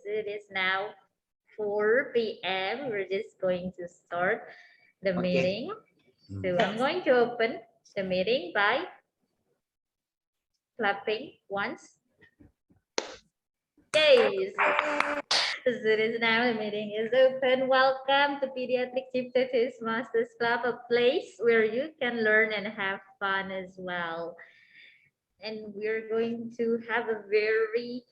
It is now 4 p.m. We're just going to start the meeting. So I'm going to open the meeting by clapping once. Yes. So it is now the meeting is open. Welcome to Pediatric Cipto Toastmasters Club, a place where you can learn and have fun as well. And we're going to have a very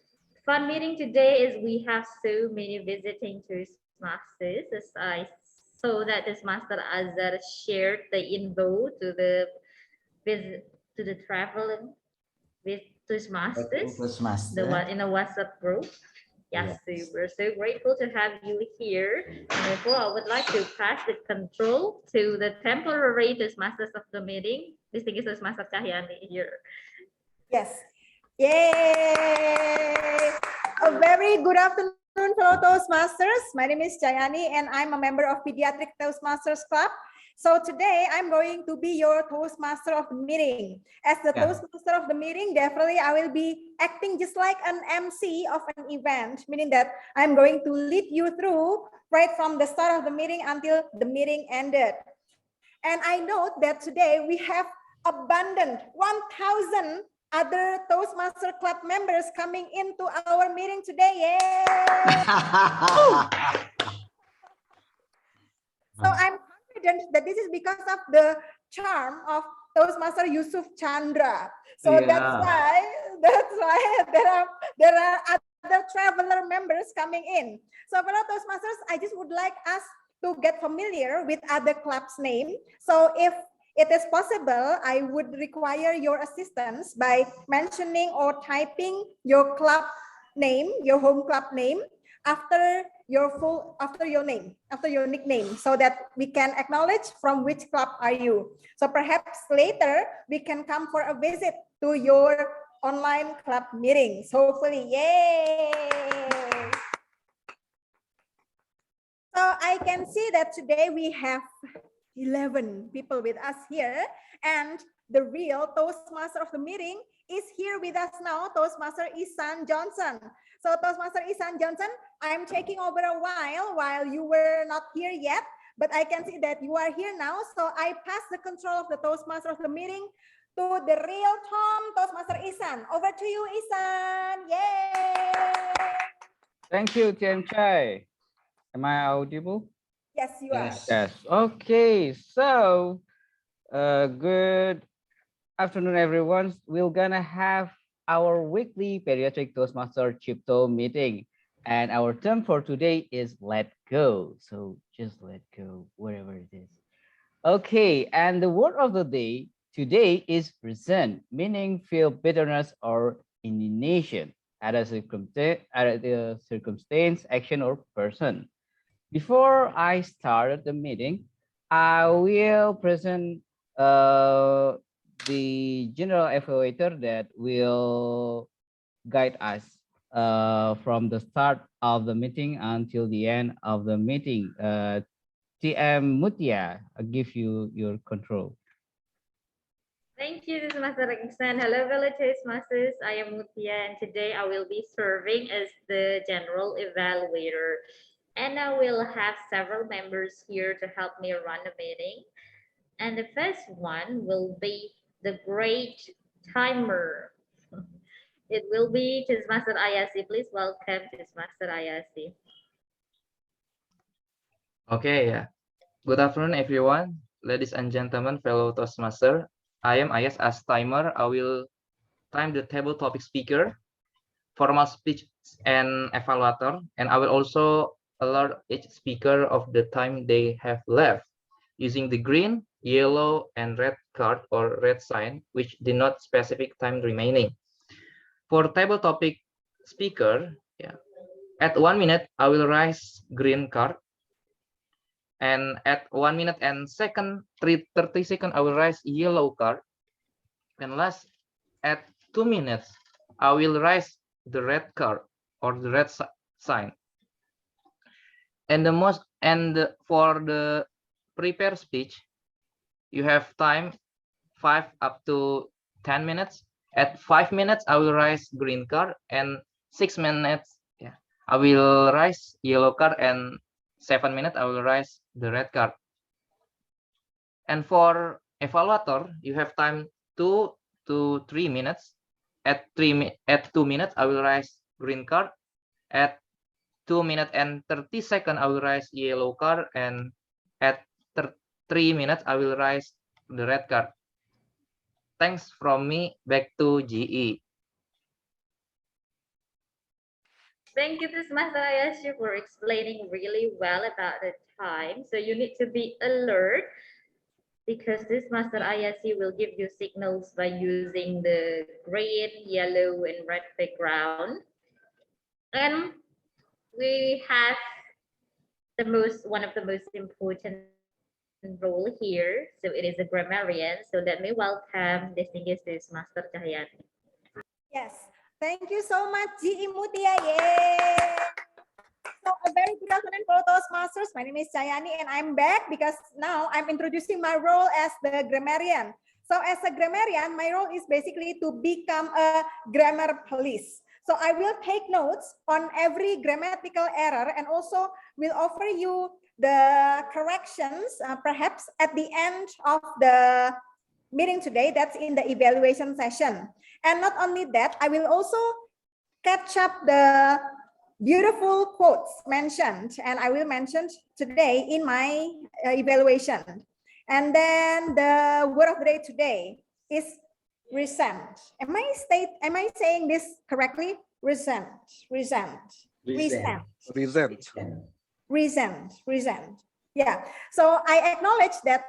fun meeting today as we have so many visiting Toastmasters. As I saw that this master Azhar shared the info to the visit to the traveling with Toastmasters, the one in the WhatsApp group. Yes, so we're so grateful to have you here. And therefore, I would like to pass the control to the temporary Toastmasters of the meeting. Distinguished Toastmaster Cahyani here. Yes. Yay! A very good afternoon, fellow Toastmasters. My name is Cahyani and I'm a member of Pediatric Toastmasters Club. So today I'm going to be your Toastmaster of the meeting. As the Toastmaster of the meeting, definitely I will be acting just like an MC of an event, meaning that I'm going to lead you through right from the start of the meeting until the meeting ended. And I note that today we have abundant 1,000 other Toastmaster Club members coming into our meeting today. Yay! So I'm confident that this is because of the charm of Toastmaster Yusuf Chandra. So that's why there are other traveler members coming in. So fellow Toastmasters, I just would like us to get familiar with other club's name. So if it is possible, I would require your assistance by mentioning or typing your club name, your home club name, after your nickname, so that we can acknowledge from which club are you. So perhaps later we can come for a visit to your online club meetings. Hopefully, yay! So I can see that today we have 11 people with us here, and the real Toastmaster of the meeting is here with us now, Toastmaster Ikhsan Johnson. So Toastmaster Ikhsan Johnson, I'm taking over a while you were not here yet, but I can see that you are here now. So I pass the control of the Toastmaster of the meeting to the real Tom, Toastmaster Ikhsan. Over to you, Ikhsan. Yay! Thank you, DTM Cay. Am I audible? Yes, you are. Yes. Okay. So, good afternoon, everyone. We're gonna have our weekly Pediatric Toastmaster Cipto meeting, and our term for today is "Let Go." So just let go, wherever it is. Okay. And the word of the day today is "resent," meaning feel bitterness or indignation at a circumstance, action, or person. Before I start the meeting, I will present the general evaluator that will guide us from the start of the meeting until the end of the meeting. TM Mutia, I give you your control. Thank you, this is Master Ikhsan. Hello, fellow Toastmasters. I am Mutia, and today I will be serving as the general evaluator. And I will have several members here to help me run the meeting. And the first one will be the great timer. It will be Toastmaster Ayyasy. Please welcome Toastmaster Ayyasy. Okay, good afternoon, everyone. Ladies and gentlemen, fellow Toastmaster. I am Ayyasy as timer. I will time the table topic speaker, formal speech, and evaluator, and I will also alert each speaker of the time they have left using the green, yellow, and red card or red sign, which denote specific time remaining. For table topic speaker, at 1 minute, I will raise green card. And at 1 minute and 30 seconds, I will raise yellow card. And last, at 2 minutes, I will raise the red card or the red sign. And for the prepared speech, you have time 5 up to 10 minutes. At 5 minutes, I will raise green card, and 6 minutes, I will raise yellow card, and 7 minutes I will raise the red card. And for evaluator, you have time 2 to 3 minutes. At 2 minutes, I will raise green card. At 2 minutes and 30 seconds, I will raise yellow card, and at 3 minutes, I will raise the red card. Thanks from me. Back to GE. Thank you, Master Ayyasy, for explaining really well about the time. So you need to be alert because this Master Ayyasy will give you signals by using the green, yellow, and red background. And we have one of the most important role here. So it is a grammarian. So let me welcome distinguished Master Cahyani. Yes, thank you so much, GE Mutia. Yay! So a very good afternoon, fellow Toastmasters. My name is Cahyani, and I'm back because now I'm introducing my role as the grammarian. So as a grammarian, my role is basically to become a grammar police. So I will take notes on every grammatical error and also will offer you the corrections perhaps at the end of the meeting today. That's in the evaluation session. And not only that, I will also catch up the beautiful quotes mentioned, and I will mention today in my evaluation. And then the word of the day today is resent. Am I saying this correctly? Resent. Yeah. So I acknowledge that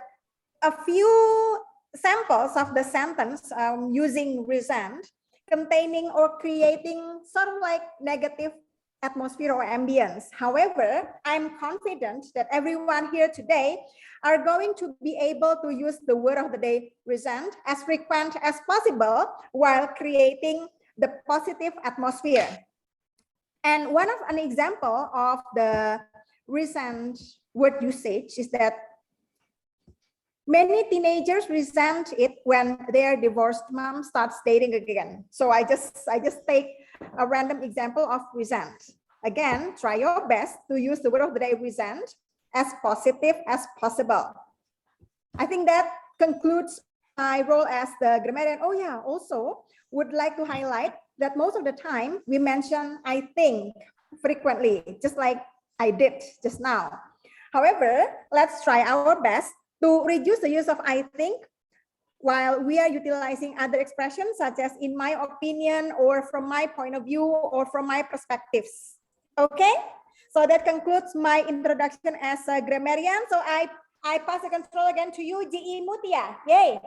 a few samples of the sentence using resent containing or creating sort of like negative atmosphere or ambience. However, I'm confident that everyone here today are going to be able to use the word of the day resent as frequent as possible while creating the positive atmosphere. And an example of the resent word usage is that many teenagers resent it when their divorced mom starts dating again. So I just take a random example of resent. Again, try your best to use the word of the day resent as positive as possible. I think that concludes my role as the grammarian. Oh yeah, also would like to highlight that most of the time we mention I think frequently, just like I did just now. However, let's try our best to reduce the use of I think while we are utilizing other expressions such as in my opinion or from my point of view or from my perspectives. Okay, so that concludes my introduction as a grammarian. So I pass the control again to you, GE Mutia. Yay!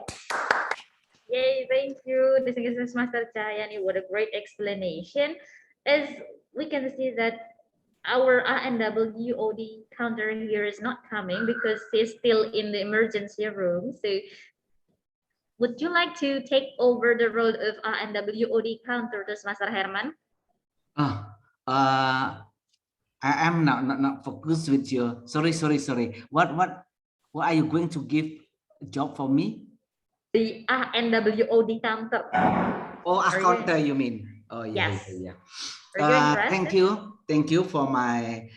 Yay, thank you, distinguished Master Cahyani. What a great explanation. As we can see that our Ah&Wod counter here is not coming because he's still in the emergency room. So would you like to take over the role of Ah&Wod counter, Master Herman? I am not focused with you. Sorry. What are you going to give a job for me? The Ah&Wod counter. Oh, counter you mean? Oh yeah. Yes. Yeah. Are you interested? Thank you for my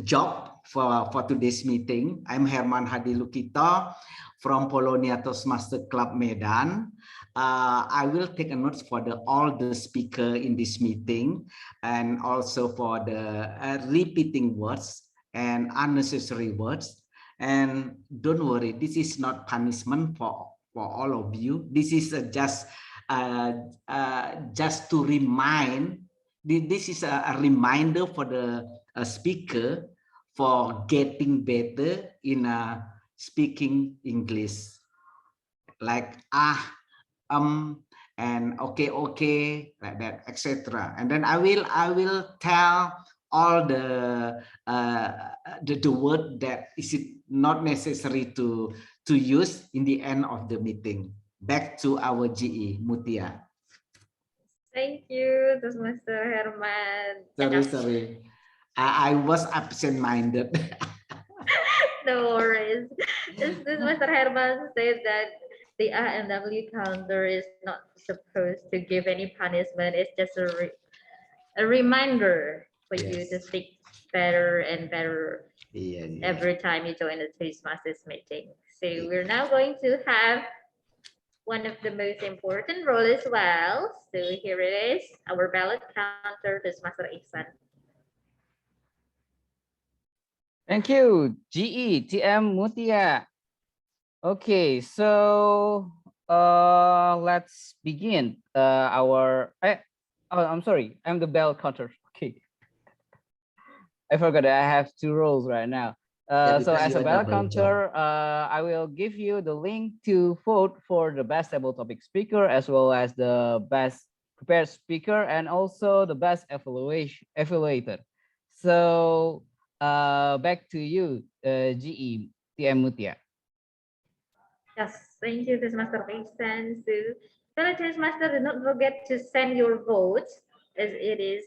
job for today's meeting. I'm Herman Hadilukito from Polonia Toastmaster Club Medan. I will take a note for all the speaker in this meeting and also for the repeating words and unnecessary words. And don't worry, this is not punishment for all of you. This is just to remind. This is a reminder for the speaker for getting better in speaking English, like and okay, like that, etc. And then I will tell all the word that is it not necessary to use in the end of the meeting. Back to our GE Mutia. Thank you, Master Herman. Sorry. I was absent-minded. No worries. This Mr. Herman said that the Ah&W counter is not supposed to give any punishment. It's just a reminder for you Yes. to speak better and better Yeah, yeah. every time you join the Toastmasters meeting. So we're now going to have one of the most important role as well. So here it is, our ballot counter, Toastmaster Ikhsan. Thank you, GE, TM Mutia. Okay, so let's begin I'm sorry, I'm the bell counter. Okay. I forgot that I have two roles right now. So because as a you're bell double job. counter, I will give you the link to vote for the best table topic speaker, as well as the best prepared speaker, and also the best evaluator. So back to you, GE, TM Mutia. Yes, thank you, Toastmaster Ikhsan. So fellow Toastmaster, do not forget to send your votes, as it is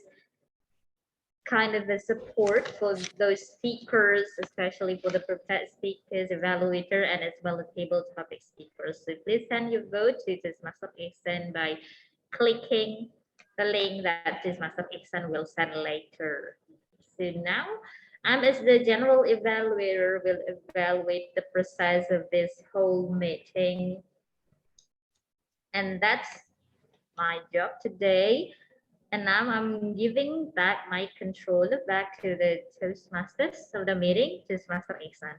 kind of a support for those speakers, especially for the prepared speakers, evaluator, and as well as table topic speakers. So please send your vote to Toastmaster Ikhsan by clicking the link that Toastmaster Ikhsan will send later. So now, as the general evaluator, will evaluate the process of this whole meeting. And that's my job today. And now I'm giving back my controller back to the Toastmasters of the meeting, Toastmaster Ikhsan.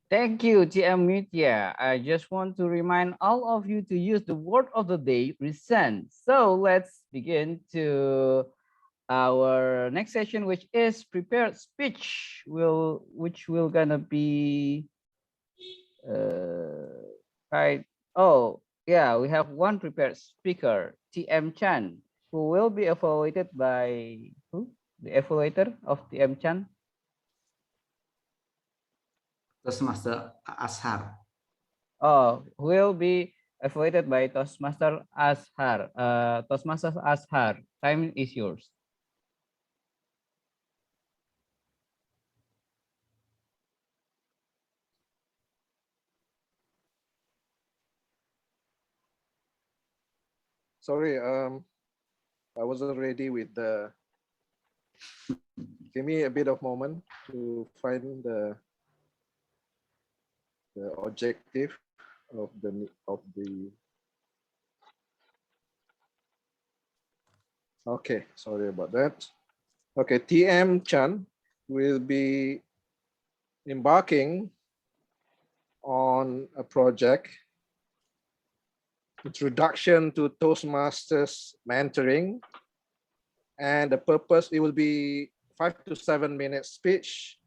Thank you, TM Mutia. I just want to remind all of you to use the word of the day, resent. So let's begin to our next session, which is prepared speech, which will gonna be right. Oh yeah, we have one prepared speaker, TM Chan, who will be evaluated by who? The evaluator of TM Chan. Toastmaster Azhar. Oh, will be evaluated by Toastmaster Azhar. Toastmaster Azhar, time is yours. Sorry, I wasn't ready with the. Give me a bit of moment to find the objective of the. Okay, sorry about that. Okay, TM Chan will be embarking on a project, introduction to Toastmasters mentoring, and the purpose, it will be 5 to 7 minute speech.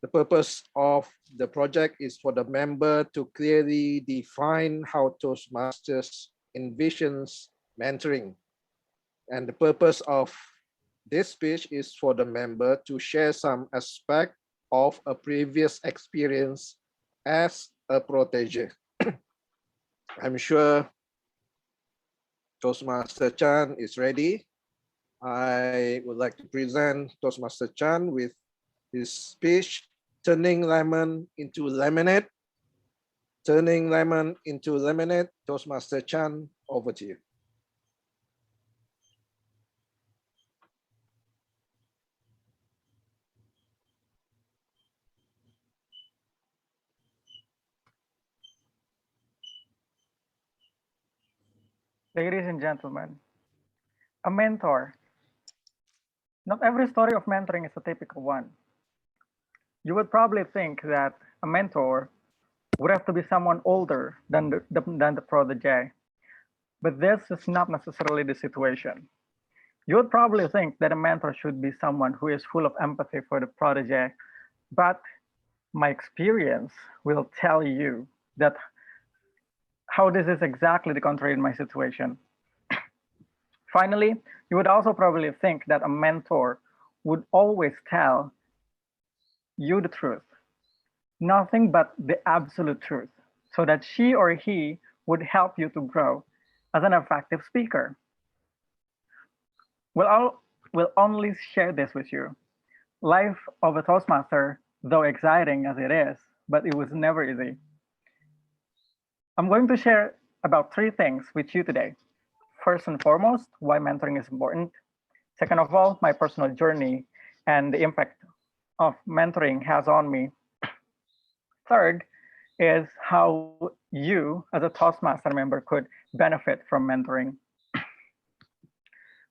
The purpose of the project is for the member to clearly define how Toastmasters envisions mentoring. And the purpose of this speech is for the member to share some aspect of a previous experience as a protege. I'm sure Toastmaster Chan is ready. I would like to present Toastmaster Chan with his speech, Turning Lemon into Lemonade. Turning Lemon into Lemonade. Toastmaster Chan, over to you. Ladies and gentlemen, a mentor. Not every story of mentoring is a typical one. You would probably think that a mentor would have to be someone older than the protege, but this is not necessarily the situation. You would probably think that a mentor should be someone who is full of empathy for the protege, but my experience will tell you that how this is exactly the contrary in my situation. Finally, you would also probably think that a mentor would always tell you the truth, nothing but the absolute truth, so that she or he would help you to grow as an effective speaker. We'll only share this with you. Life of a Toastmaster, though exciting as it is, but it was never easy. I'm going to share about 3 things with you today. First and foremost, why mentoring is important. Second of all, my personal journey and the impact of mentoring has on me. Third is how you as a Toastmaster member could benefit from mentoring.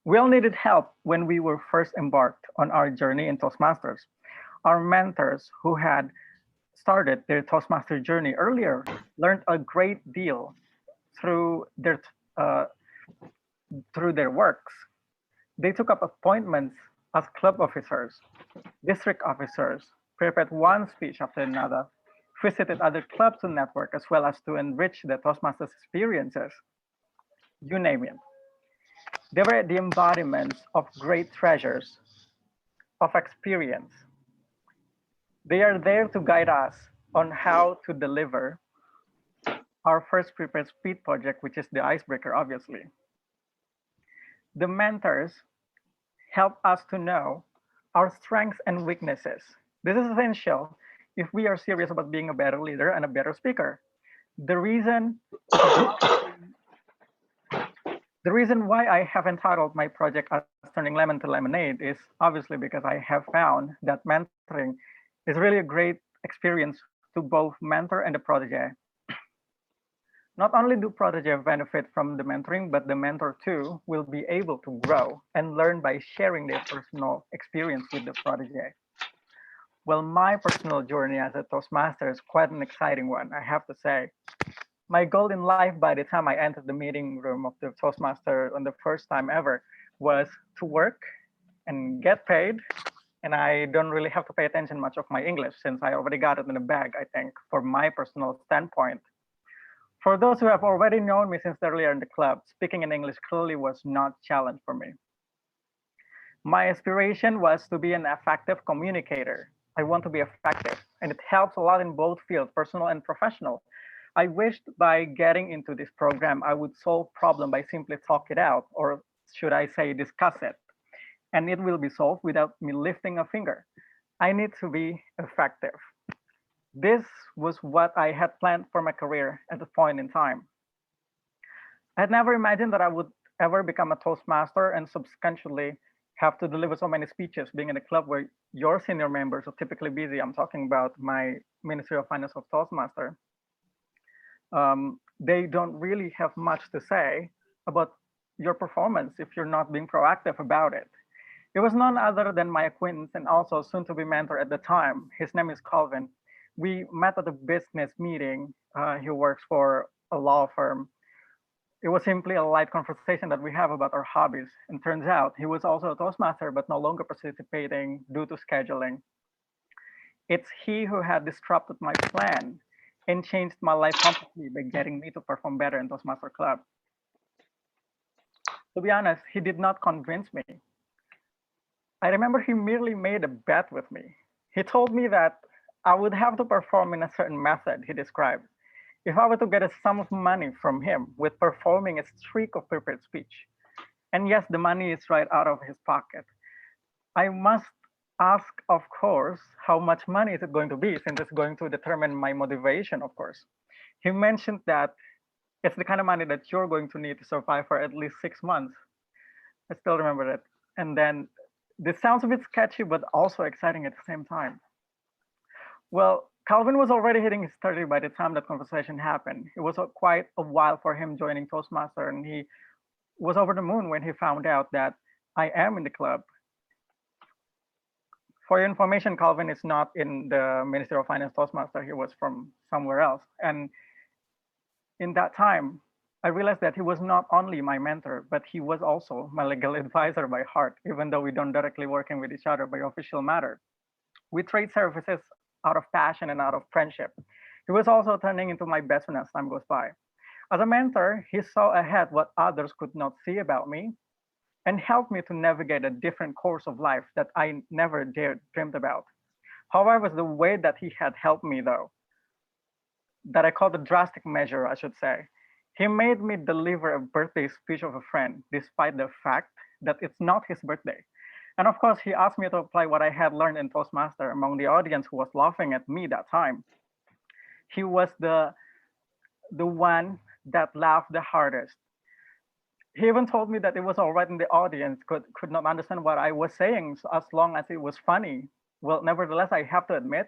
We all needed help when we were first embarked on our journey in Toastmasters. Our mentors who had started their Toastmaster journey earlier learned a great deal through their works. They took up appointments as club officers, district officers, prepared one speech after another, visited other clubs to network, as well as to enrich the Toastmasters experiences. You name it. They were the embodiments of great treasures of experience. They are there to guide us on how to deliver our first prepared speed project, which is the icebreaker, obviously. The mentors help us to know our strengths and weaknesses. This is essential if we are serious about being a better leader and a better speaker. The reason why I have entitled my project as Turning Lemon to Lemonade is obviously because I have found that mentoring is really a great experience to both mentor and the protege. Not only do protege benefit from the mentoring, but the mentor too will be able to grow and learn by sharing their personal experience with the protege. Well, my personal journey as a Toastmaster is quite an exciting one, I have to say. My goal in life by the time I entered the meeting room of the Toastmaster on the first time ever was to work and get paid. And I don't really have to pay attention much of my English since I already got it in the bag, I think, for my personal standpoint. For those who have already known me since earlier in the club, speaking in English clearly was not a challenge for me. My aspiration was to be an effective communicator. I want to be effective, and it helps a lot in both fields, personal and professional. I wished by getting into this program, I would solve problem by simply talk it out, or should I say discuss it, and it will be solved without me lifting a finger. I need to be effective. This was what I had planned for my career at the point in time. I had never imagined that I would ever become a Toastmaster and subsequently have to deliver so many speeches being in a club where your senior members are typically busy. I'm talking about my Ministry of Finance of Toastmaster. They don't really have much to say about your performance if you're not being proactive about it. It was none other than my acquaintance and also soon to be mentor at the time. His name is Calvin. We met at a business meeting. He works for a law firm. It was simply a light conversation that we have about our hobbies. And turns out he was also a Toastmaster, but no longer participating due to scheduling. It's he who had disrupted my plan and changed my life completely by getting me to perform better in Toastmaster Club. To be honest, he did not convince me. I remember he merely made a bet with me. He told me that I would have to perform in a certain method he described. If I were to get a sum of money from him with performing a streak of prepared speech, and yes, the money is right out of his pocket, I must ask, of course, how much money is it going to be, since it's going to determine my motivation, of course. He mentioned that it's the kind of money that you're going to need to survive for at least 6 months. I still remember it. And then this sounds a bit sketchy, but also exciting at the same time. Well, Calvin was already hitting his 30 by the time that conversation happened. It was quite a while for him joining Toastmaster, and he was over the moon when he found out that I am in the club. For your information, Calvin is not in the Ministry of Finance Toastmaster. He was from somewhere else. And in that time, I realized that he was not only my mentor, but he was also my legal advisor by heart, even though we don't directly working with each other by official matter. We trade services out of passion and out of friendship. He was also turning into my best friend as time goes by. As a mentor, he saw ahead what others could not see about me and helped me to navigate a different course of life that I never dared dreamed about. However, the way that he had helped me though, that I call the drastic measure, I should say, he made me deliver a birthday speech of a friend, despite the fact that it's not his birthday. And of course, he asked me to apply what I had learned in Toastmaster among the audience who was laughing at me that time. He was the one that laughed the hardest. He even told me that it was all right in the audience, could not understand what I was saying, so as long as it was funny. Well, nevertheless, I have to admit,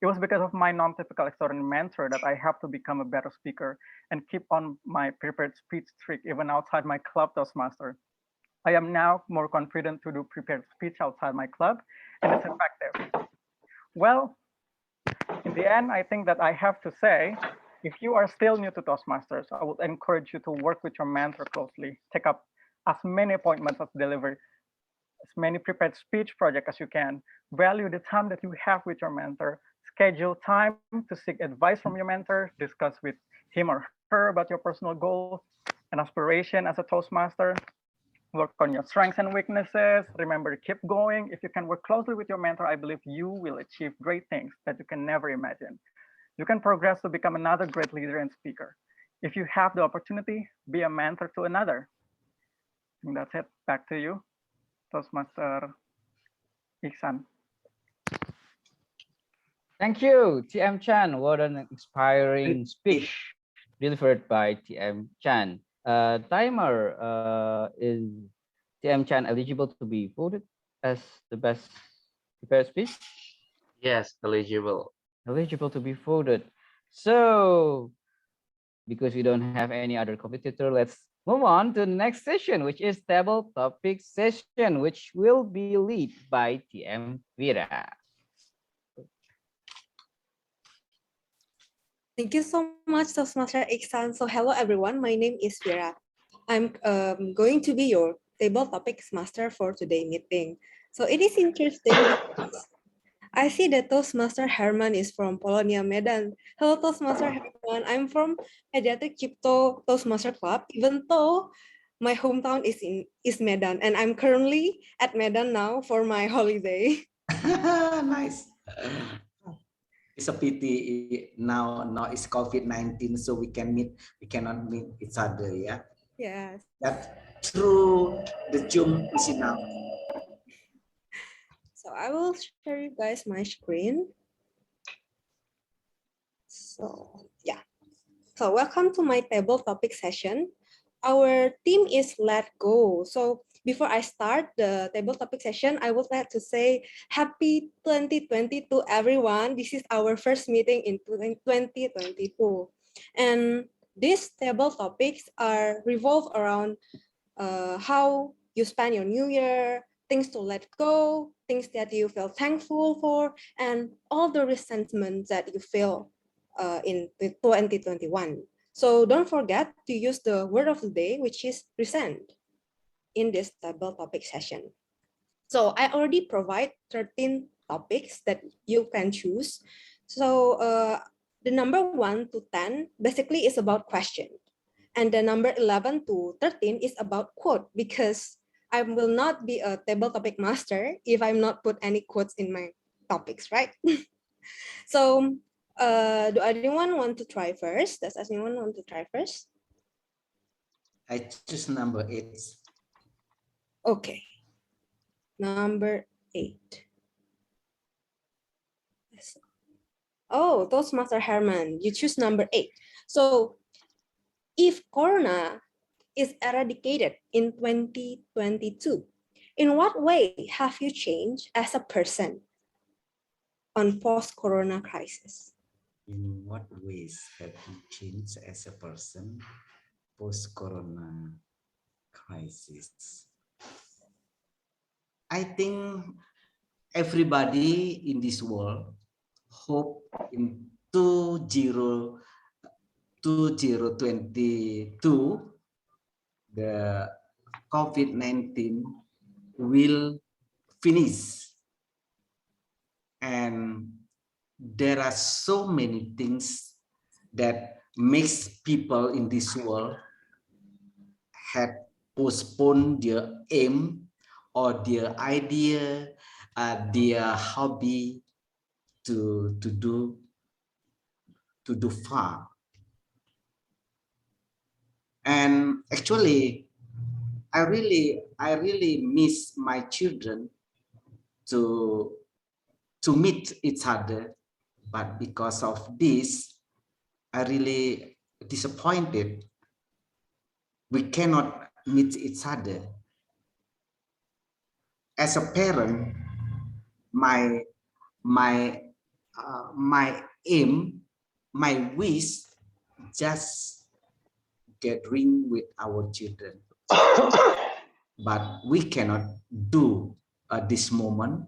it was because of my non-typical extraordinary mentor that I have to become a better speaker and keep on my prepared speech streak even outside my club Toastmaster. I am now more confident to do prepared speech outside my club, and it's effective. Well, in the end, I think that I have to say, if you are still new to Toastmasters, I would encourage you to work with your mentor closely. Take up as many appointments as delivery, as many prepared speech projects as you can. Value the time that you have with your mentor. Schedule time to seek advice from your mentor. Discuss with him or her about your personal goals and aspiration as a Toastmaster. Work on your strengths and weaknesses. Remember to keep going. If you can work closely with your mentor, I believe you will achieve great things that you can never imagine. You can progress to become another great leader and speaker. If you have the opportunity, be a mentor to another. And that's it. Back to you, Toastmaster Ikhsan. Thank you, TM Chan. What an inspiring speech delivered by TM Chan. Timer, is TM Chan eligible to be voted as the best prepared speech? Yes, eligible. Eligible to be voted. So, because we don't have any other competitor, let's move on to the next session, which is table topic session, which will be led by TM Fira. Thank you so much, Toastmaster Ikhsan. So hello everyone, my name is Fira. I'm going to be your table topics master for today's meeting. So it is interesting because I see that Toastmaster Herman is from Polonia, Medan. Hello, Toastmaster Herman. I'm from Pediatric Cipto Toastmaster Club, even though my hometown is Medan, and I'm currently at Medan now for my holiday. Nice. It's a pity now it's COVID-19, so we cannot meet each other, yeah? Yes. That's true, the Zoom is enough. So I will share you guys my screen. So yeah. So welcome to my table topic session. Our theme is let go. So before I start the table topic session, I would like to say happy 2020 to everyone. This is our first meeting in 2022. And these table topics are revolve around how you spend your new year, things to let go, things that you feel thankful for, and all the resentment that you feel in 2021. So don't forget to use the word of the day, which is resent, in this table topic session. So I already provide 13 topics that you can choose. So the number 1 to 10 basically is about question. And the number 11 to 13 is about quote, because I will not be a table topic master if I'm not put any quotes in my topics, right? So do anyone want to try first? Does anyone want to try first? I choose number 8. Okay. Number 8. Oh, Toastmaster Herman, you choose number 8. So if Corona is eradicated in 2022, in what way have you changed as a person on post-Corona crisis? In what ways have you changed as a person post-Corona crisis? I think everybody in this world hope in 2022 the COVID-19 will finish, and there are so many things that makes people in this world had postponed their aim or their idea, their hobby to do far. And actually, I really miss my children to meet each other, but because of this, I really disappointed. We cannot meet each other. As a parent, my aim, my wish, just gathering with our children. But we cannot do at this moment.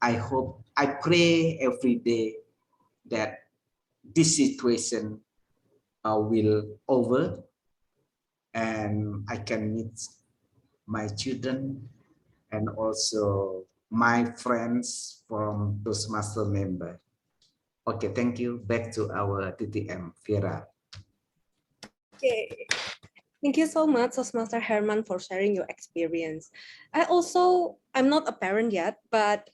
I hope, I pray every day that this situation will over and I can meet my children and also my friends from Toastmaster member. Okay, thank you. Back to our DTM, Fira. Okay. Thank you so much, Toastmaster Herman, for sharing your experience. I'm not a parent yet, but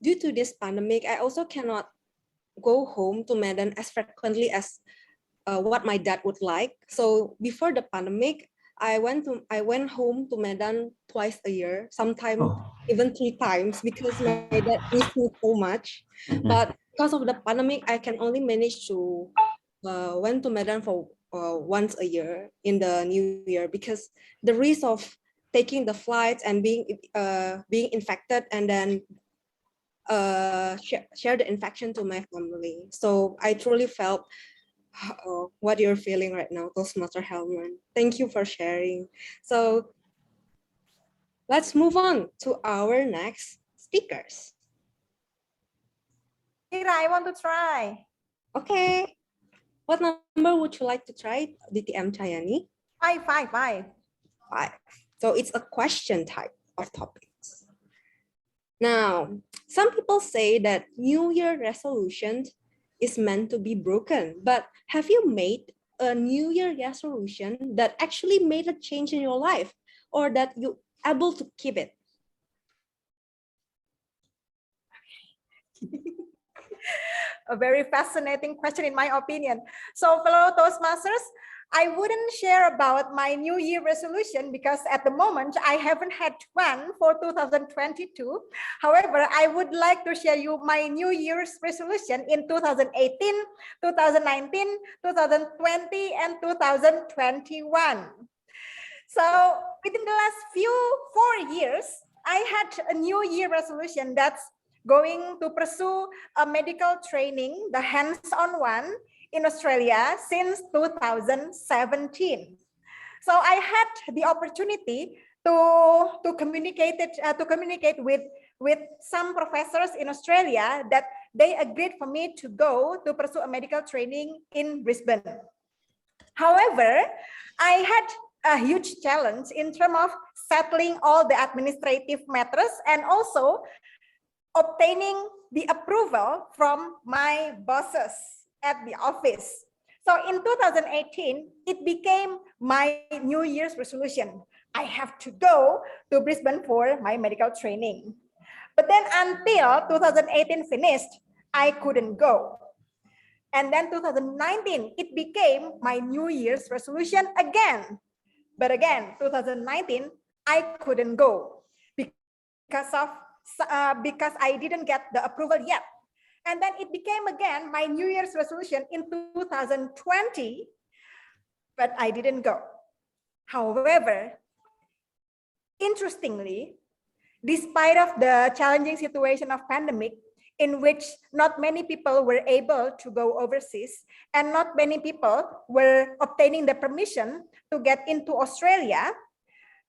due to this pandemic, I also cannot go home to Medan as frequently as what my dad would like. So before the pandemic, I went home to Medan twice a year, sometimes even 3 times, because my dad missed me so much. But because of the pandemic, I can only manage to went to Medan for once a year in the new year, because the risk of taking the flights and being infected and then share the infection to my family. So I truly felt what you're feeling right now, Toastmaster Herman. Thank you for sharing. So let's move on to our next speakers. Fira, I want to try. Okay. What number would you like to try, DTM Cahyani? 5. 5. So it's a question type of topics. Now, some people say that New Year resolution is meant to be broken, but have you made a New Year resolution that actually made a change in your life, or that you able to keep it? A very fascinating question in my opinion. So fellow Toastmasters, I wouldn't share about my New Year resolution because at the moment I haven't had one for 2022. However, I would like to share you my New Year's resolution in 2018, 2019, 2020, and 2021. So within the last 4 years, I had a New Year resolution that's going to pursue a medical training, the hands-on one, in Australia since 2017. So I had the opportunity to communicate with some professors in Australia that they agreed for me to go to pursue a medical training in Brisbane. However, I had a huge challenge in terms of settling all the administrative matters and also obtaining the approval from my bosses at the office. So in 2018, it became my New Year's resolution. I have to go to Brisbane for my medical training. But then until 2018 finished, I couldn't go. And then 2019, it became my New Year's resolution again. But again, 2019, I couldn't go because I didn't get the approval yet. And then it became again my New Year's resolution in 2020, but I didn't go. However, interestingly, despite of the challenging situation of pandemic, in which not many people were able to go overseas and not many people were obtaining the permission to get into Australia,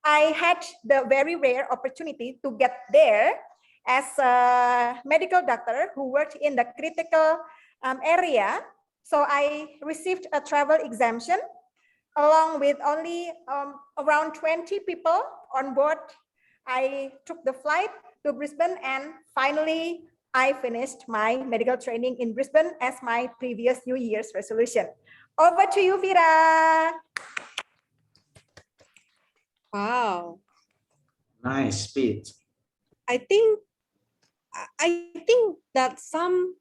I had the very rare opportunity to get there as a medical doctor who worked in the critical area. So I received a travel exemption along with only around 20 people on board. I took the flight to Brisbane and finally I finished my medical training in Brisbane as my previous New Year's resolution. Over to you, Fira. Wow. Nice speech. I think that some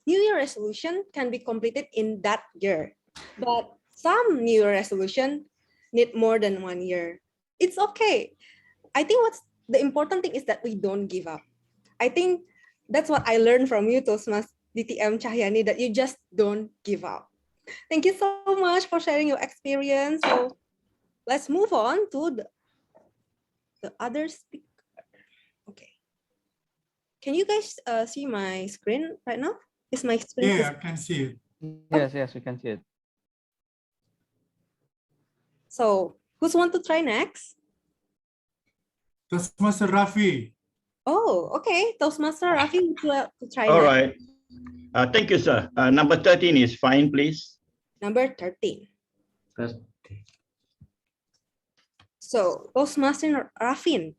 New Year resolution can be completed in that year, but some New Year resolution need more than 1 year. It's okay. I think what's the important thing is that we don't give up. I think that's what I learned from you, Toastmasters DTM Cahyani, that you just don't give up. Thank you so much for sharing your experience. So let's move on to the other speaker. Okay. Can you guys see my screen right now? Is my screen? Yeah, I can see it. Yes, yes, we can see it. So who's want to try next? Toastmaster Rafi. Oh, okay. Toastmaster Rafi, would you like to try All next? right. Thank you, sir. Number 13 is fine, please. Number 13. So Toastmaster Rafi,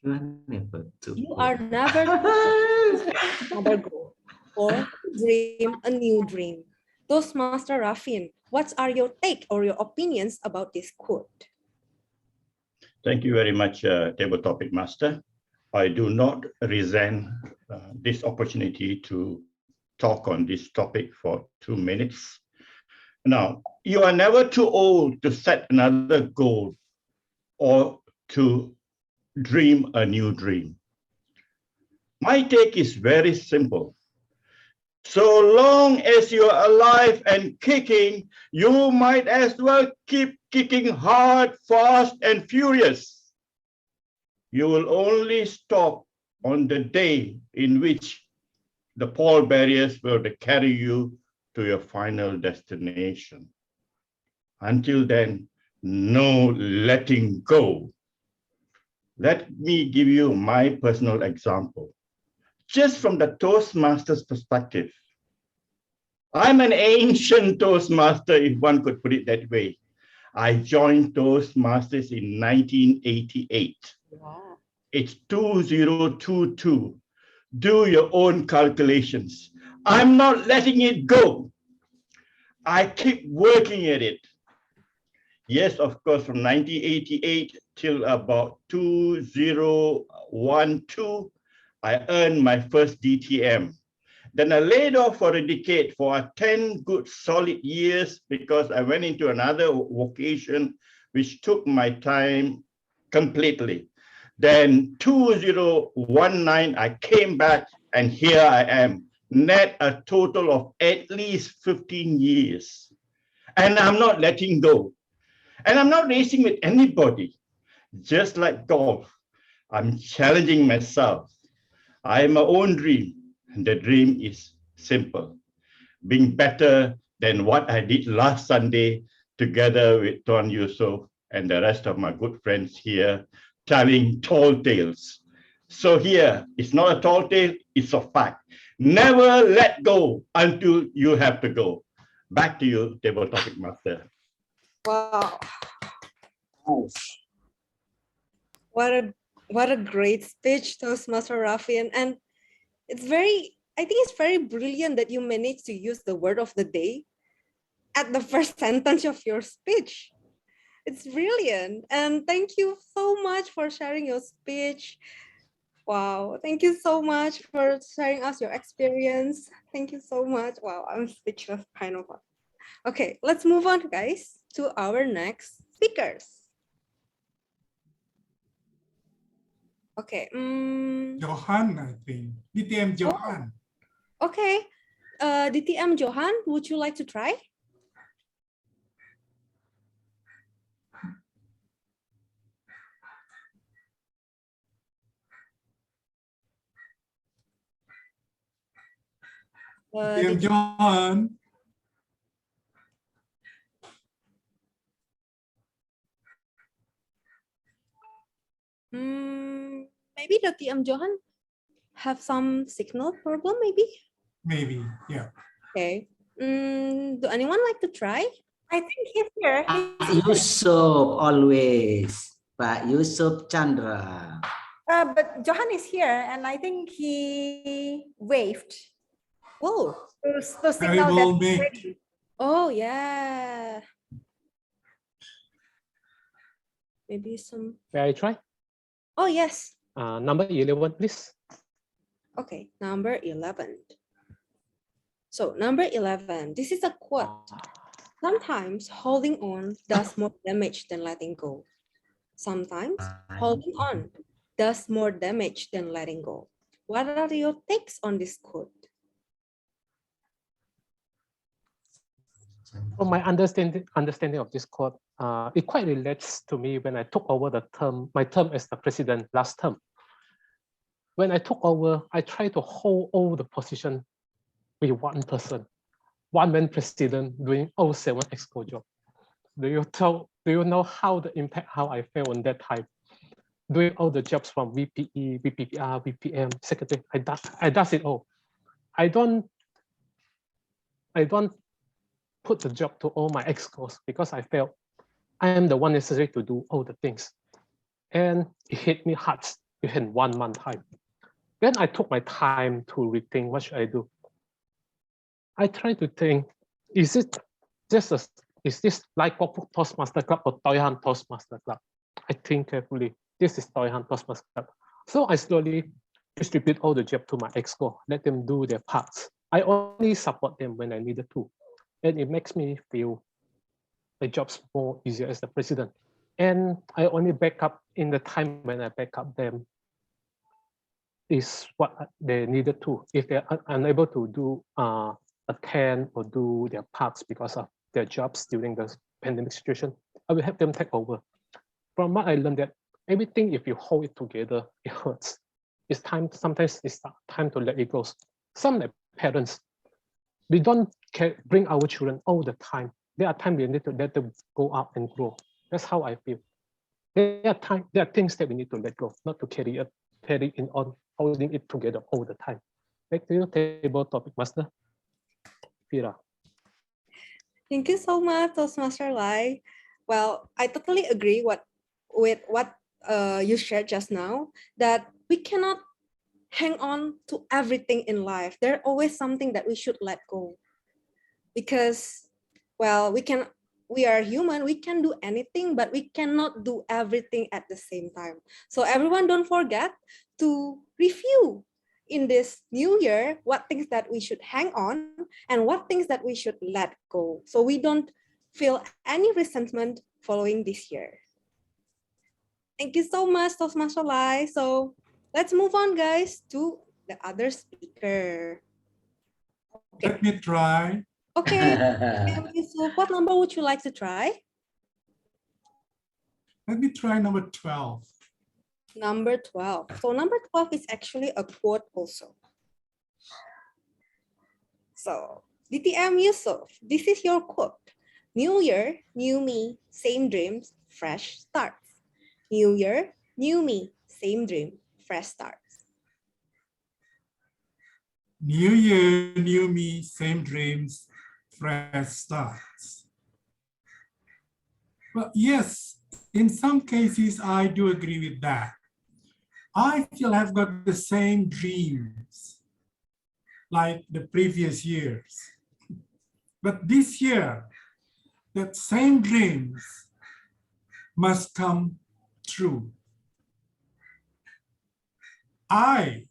you are never another goal or dream a new dream. Toastmaster Rafi, what are your take or your opinions about this quote? Thank you very much, Table Topic Master. I do not resent this opportunity to talk on this topic for 2 minutes. Now, you are never too old to set another goal or to dream a new dream. My take is very simple. So long as you are alive and kicking, you might as well keep kicking hard, fast, and furious. You will only stop on the day in which the pole barriers will carry you to your final destination. Until then, no letting go. Let me give you my personal example. Just from the Toastmasters perspective, I'm an ancient Toastmaster, if one could put it that way. I joined Toastmasters in 1988. Wow. It's 2022. Do your own calculations. I'm not letting it go. I keep working at it. Yes, of course, from 1988 till about 2012, I earned my first DTM. Then I laid off for a decade for 10 good solid years because I went into another vocation which took my time completely. Then 2019, I came back and here I am, net a total of at least 15 years. And I'm not letting go. And I'm not racing with anybody. Just like golf, I'm challenging myself. I have my own dream. And the dream is simple. Being better than what I did last Sunday together with Tuan Yusuf and the rest of my good friends here, telling tall tales. So here, it's not a tall tale, it's a fact. Never let go until you have to go. Back to you, Table Topic Master. Wow. What a great speech, Toastmaster Rafi. And it's very, I think it's very brilliant that you managed to use the word of the day at the first sentence of your speech. It's brilliant. And thank you so much for sharing your speech. Wow. Thank you so much for sharing us your experience. Thank you so much. Wow, I'm speechless kind of. Okay, let's move on, guys, to our next speakers. Okay. Johan, I think. DTM Johan. Okay. DTM Johan, would you like to try? DTM Johan. Maybe the DTM Johan have some signal problem, maybe? Maybe, yeah. Okay. Do anyone like to try? I think he's here. Yusuf always. Pak Yusuf Chandra. But Johan is here, and I think he waved. Oh. To signal that he's ready. Oh, yeah. Maybe some. May I try? Oh, yes. Number 11, please. Okay, number 11. So, number 11, this is a quote. Sometimes holding on does more damage than letting go. Sometimes holding on does more damage than letting go. What are your takes on this quote? From my understanding of this quote, it quite relates to me when I took over my term as the president last term. When I took over, I tried to hold all the position with one person, one man president doing all 7 exco job. Do you know how the impact, how I felt on that time? Doing all the jobs from VPE, VPPR, VPM, secretary, I does it all. I don't put the job to all my excos because I felt I am the one necessary to do all the things. And it hit me hard within 1 month time. Then I took my time to rethink what should I do. I try to think, is this like Kok Toastmaster Club or Toi Han Toastmaster Club? I think carefully, this is Toi Han Toastmaster Club. So I slowly distribute all the job to my exco, let them do their parts. I only support them when I needed to. And it makes me feel the job's more easier as the president. And I only back up in the time when I back up them is what they needed to. If they're unable to do attend or do their parts because of their jobs during the pandemic situation, I will have them take over. From what I learned that everything, if you hold it together, it hurts. Sometimes it's time to let it go. Some like parents, we don't bring our children all the time. There are times we need to let them go out and grow. That's how I feel. There are things that we need to let go, not to carry it on, holding it together all the time. Back to you, table topic master. Fira. Thank you so much, Toastmaster Lai. Well, I totally agree with what you shared just now, that we cannot hang on to everything in life. There's always something that we should let go. Because, well, we are human, we can do anything, but we cannot do everything at the same time. So everyone, don't forget to review in this new year what things that we should hang on and what things that we should let go, so we don't feel any resentment following this year. Thank you so much, Toastmaster Lai. So let's move on, guys, to the other speaker. Okay. Let me try. Okay, so what number would you like to try? Let me try number 12. Number 12. So number 12 is actually a quote also. So DTM Yusuf, this is your quote. New year, new me, same dreams, fresh starts. New year, new me, same dream, fresh starts. New year, new me, same dreams, fresh starts. Well, yes, in some cases, I do agree with that. I still have got the same dreams like the previous years. But this year, that same dreams must come true. I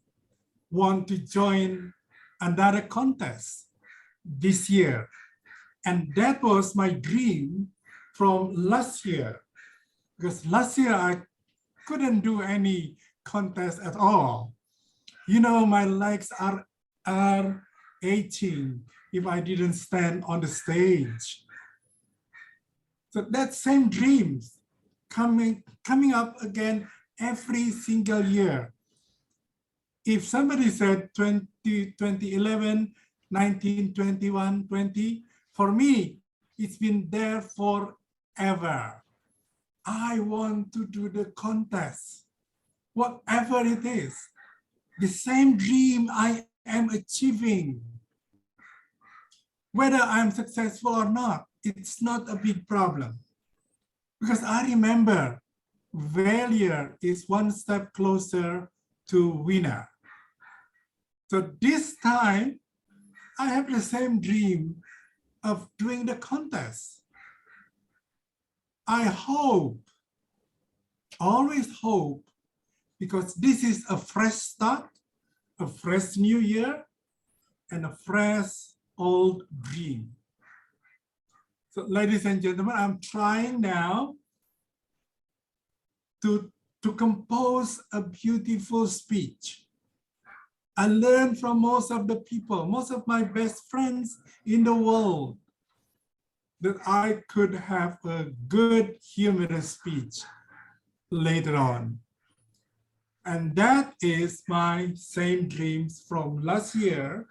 want to join another contest this year. And that was my dream from last year. Because last year I couldn't do any contest at all. You know, my legs are aching if I didn't stand on the stage. So that same dreams coming up again every single year. If somebody said 2011, 19, 21, 20, for me, it's been there forever. I want to do the contest, whatever it is, the same dream I am achieving. Whether I'm successful or not, it's not a big problem. Because I remember failure is one step closer to winner. So this time, I have the same dream of doing the contest. I hope, always hope, because this is a fresh start, a fresh new year, and a fresh old dream. So ladies and gentlemen, I'm trying now to compose a beautiful speech. I learned from most of the people, most of my best friends in the world. that I could have a good humorous speech later on. And that is my same dreams from last year.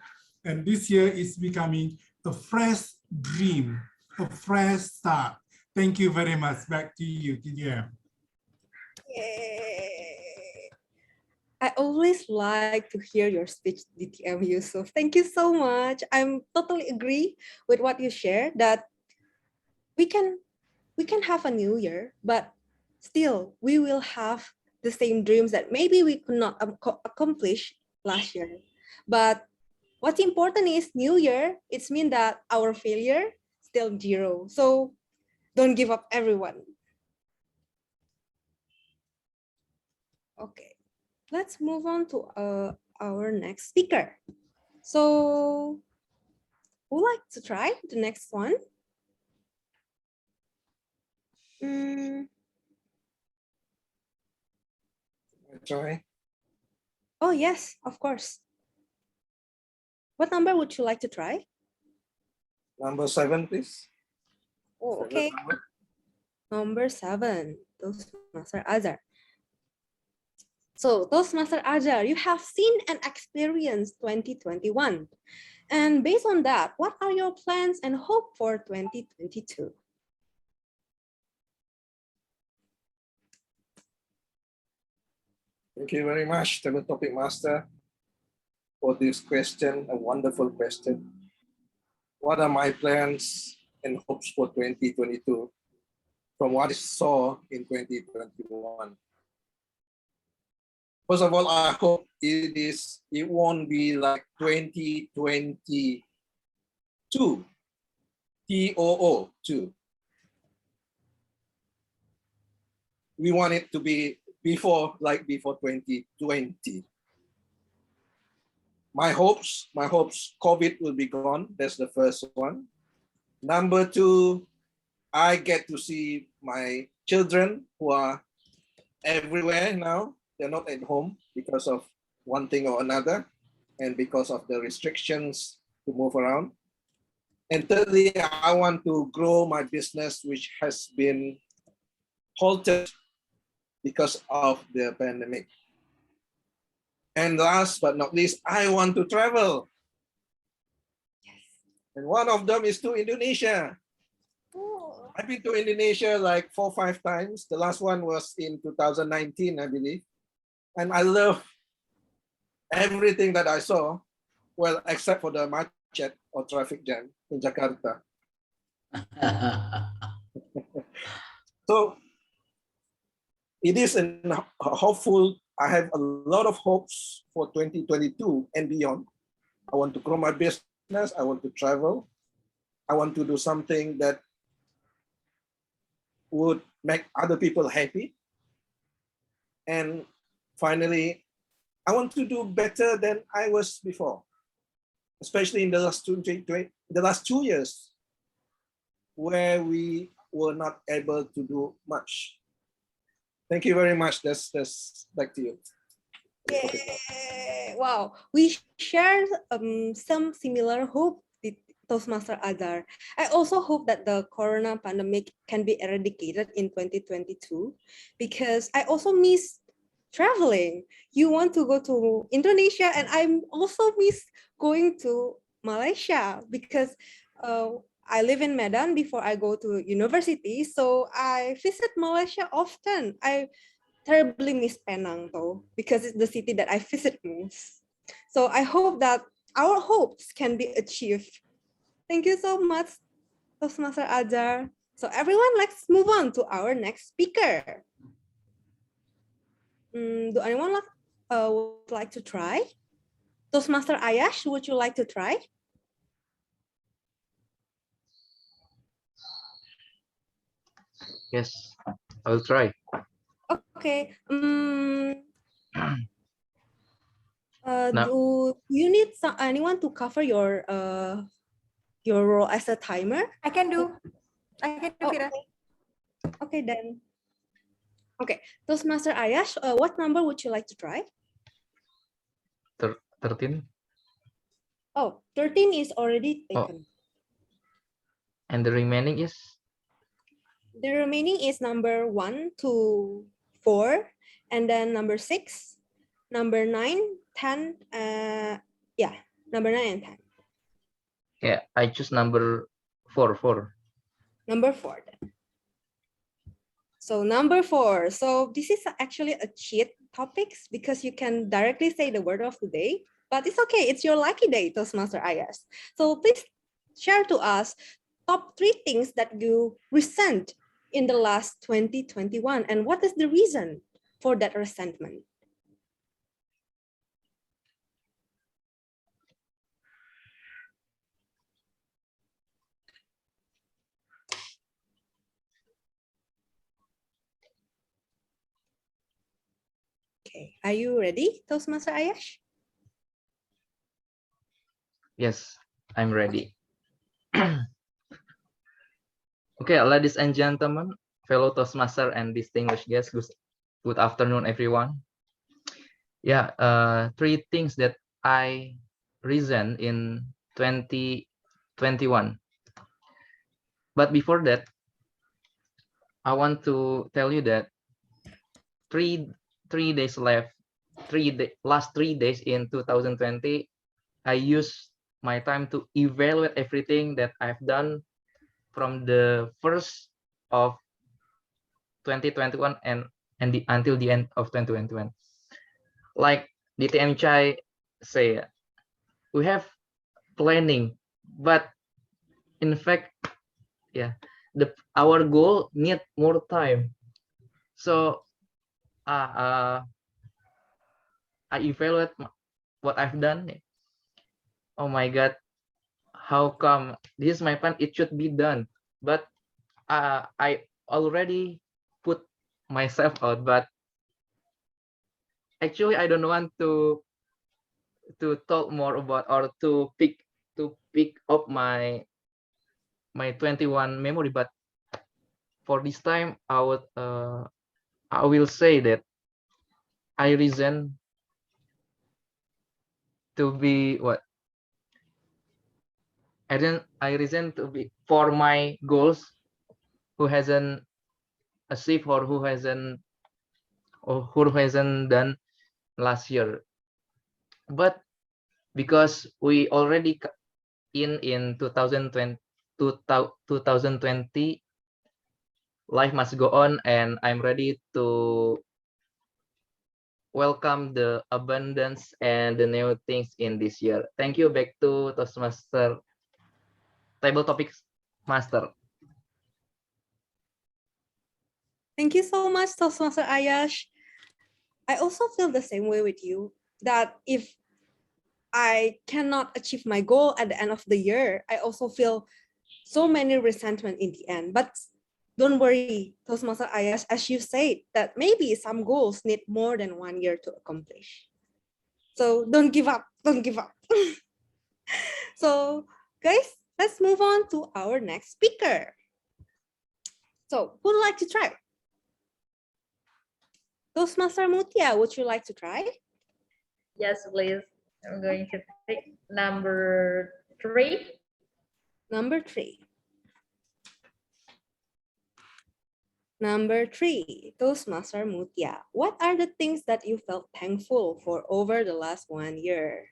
And this year is becoming a fresh dream, a fresh start. Thank you very much. Back to you, DTM. Yay. I always like to hear your speech, DTM Yusuf. Thank you so much. I'm totally agree with what you shared that we can have a new year, but still we will have the same dreams that maybe we could not accomplish last year. But what's important is new year, it's mean that our failure still 0. So don't give up, everyone. Okay, let's move on to our next speaker. So who would like to try the next one? Try. Oh, yes, of course. What number would you like to try? Number 7, please. Oh, okay. Number 7, Toastmaster Azhar. So, Toastmaster Azhar, you have seen and experienced 2021. And based on that, what are your plans and hope for 2022? Thank you very much, Table Topic Master, for this question, a wonderful question. What are my plans and hopes for 2022 from what I saw in 2021? First of all, I hope it won't be like 2022, TOO2. We want it to be before 2020. My hopes, COVID will be gone. That's the first one. Number 2, I get to see my children who are everywhere now. They're not at home because of one thing or another and because of the restrictions to move around. And thirdly, I want to grow my business, which has been halted because of the pandemic. And last but not least, I want to travel. Yes. And one of them is to Indonesia. Oh. I've been to Indonesia like 4 or 5 times. The last one was in 2019, I believe. And I love everything that I saw, well, except for the macet or traffic jam in Jakarta. So it is hopeful. I have a lot of hopes for 2022 and beyond. I want to grow my business. I want to travel. I want to do something that would make other people happy. And finally, I want to do better than I was before, especially in the last 2 years, where we were not able to do much. Thank you very much. That's back to you. Yay. Wow, we share some similar hope with Toastmaster Azhar. I also hope that the corona pandemic can be eradicated in 2022 because I also miss traveling. You want to go to Indonesia and I also miss going to Malaysia because I live in Medan before I go to university. So I visit Malaysia often. I terribly miss Penang though, because it's the city that I visit most. So I hope that our hopes can be achieved. Thank you so much, Toastmaster Azhar. So everyone, let's move on to our next speaker. Do anyone would like to try? Toastmaster Ayyasy, would you like to try? Yes, I will try. Okay. Do you need anyone to cover your role as a timer? I can do. Fira. Okay then. Okay, Toastmaster Ayyasy, what number would you like to try? 13. Oh, 13 is already taken. And the remaining is? The remaining is number 1 to 4, and then number 6, number 9, 10, yeah, number 9 and 10. Yeah, I choose number 4. Number 4 then. So number 4. So this is actually a cheat topics because you can directly say the word of the day, but it's okay. It's your lucky day, Toastmaster Ayyasy. So please share to us top 3 things that you resent in the last 2021, and what is the reason for that resentment? Okay, are you ready, Toastmaster Ayyasy? Yes, I'm ready. Okay, ladies and gentlemen, fellow Toastmaster and distinguished guests, good afternoon, everyone. Yeah, 3 things that I resent in 2021. But before that, I want to tell you that three days left, last 3 days in 2020, I use my time to evaluate everything that I've done from the first of 2021 and until the end of 2021. Like DTM Cay say, we have planning, but in fact, yeah, our goal need more time. So I evaluate what I've done. Oh my God, how come this is my plan? It should be done, but I already put myself out. But actually, I don't want to talk more about or to pick up my 21 memory. But for this time, I will say that I resent to be what I resent to be for my goals who hasn't achieved or who hasn't done last year. But because we already in 2020, life must go on, and I'm ready to welcome the abundance and the new things in this year. Thank you. Back to Toastmaster Table Topics Master. Thank you so much, Toastmaster Ayyasy. I also feel the same way with you, that if I cannot achieve my goal at the end of the year, I also feel so many resentment in the end. But don't worry, Toastmaster Ayyasy, as you said, that maybe some goals need more than 1 year to accomplish. So don't give up, don't give up. So guys, let's move on to our next speaker. So who would like to try? Toastmaster Mutia, would you like to try? Yes, please. I'm going to pick number 3. Number 3. Number 3, Toastmaster Mutia. What are the things that you felt thankful for over the last 1 year?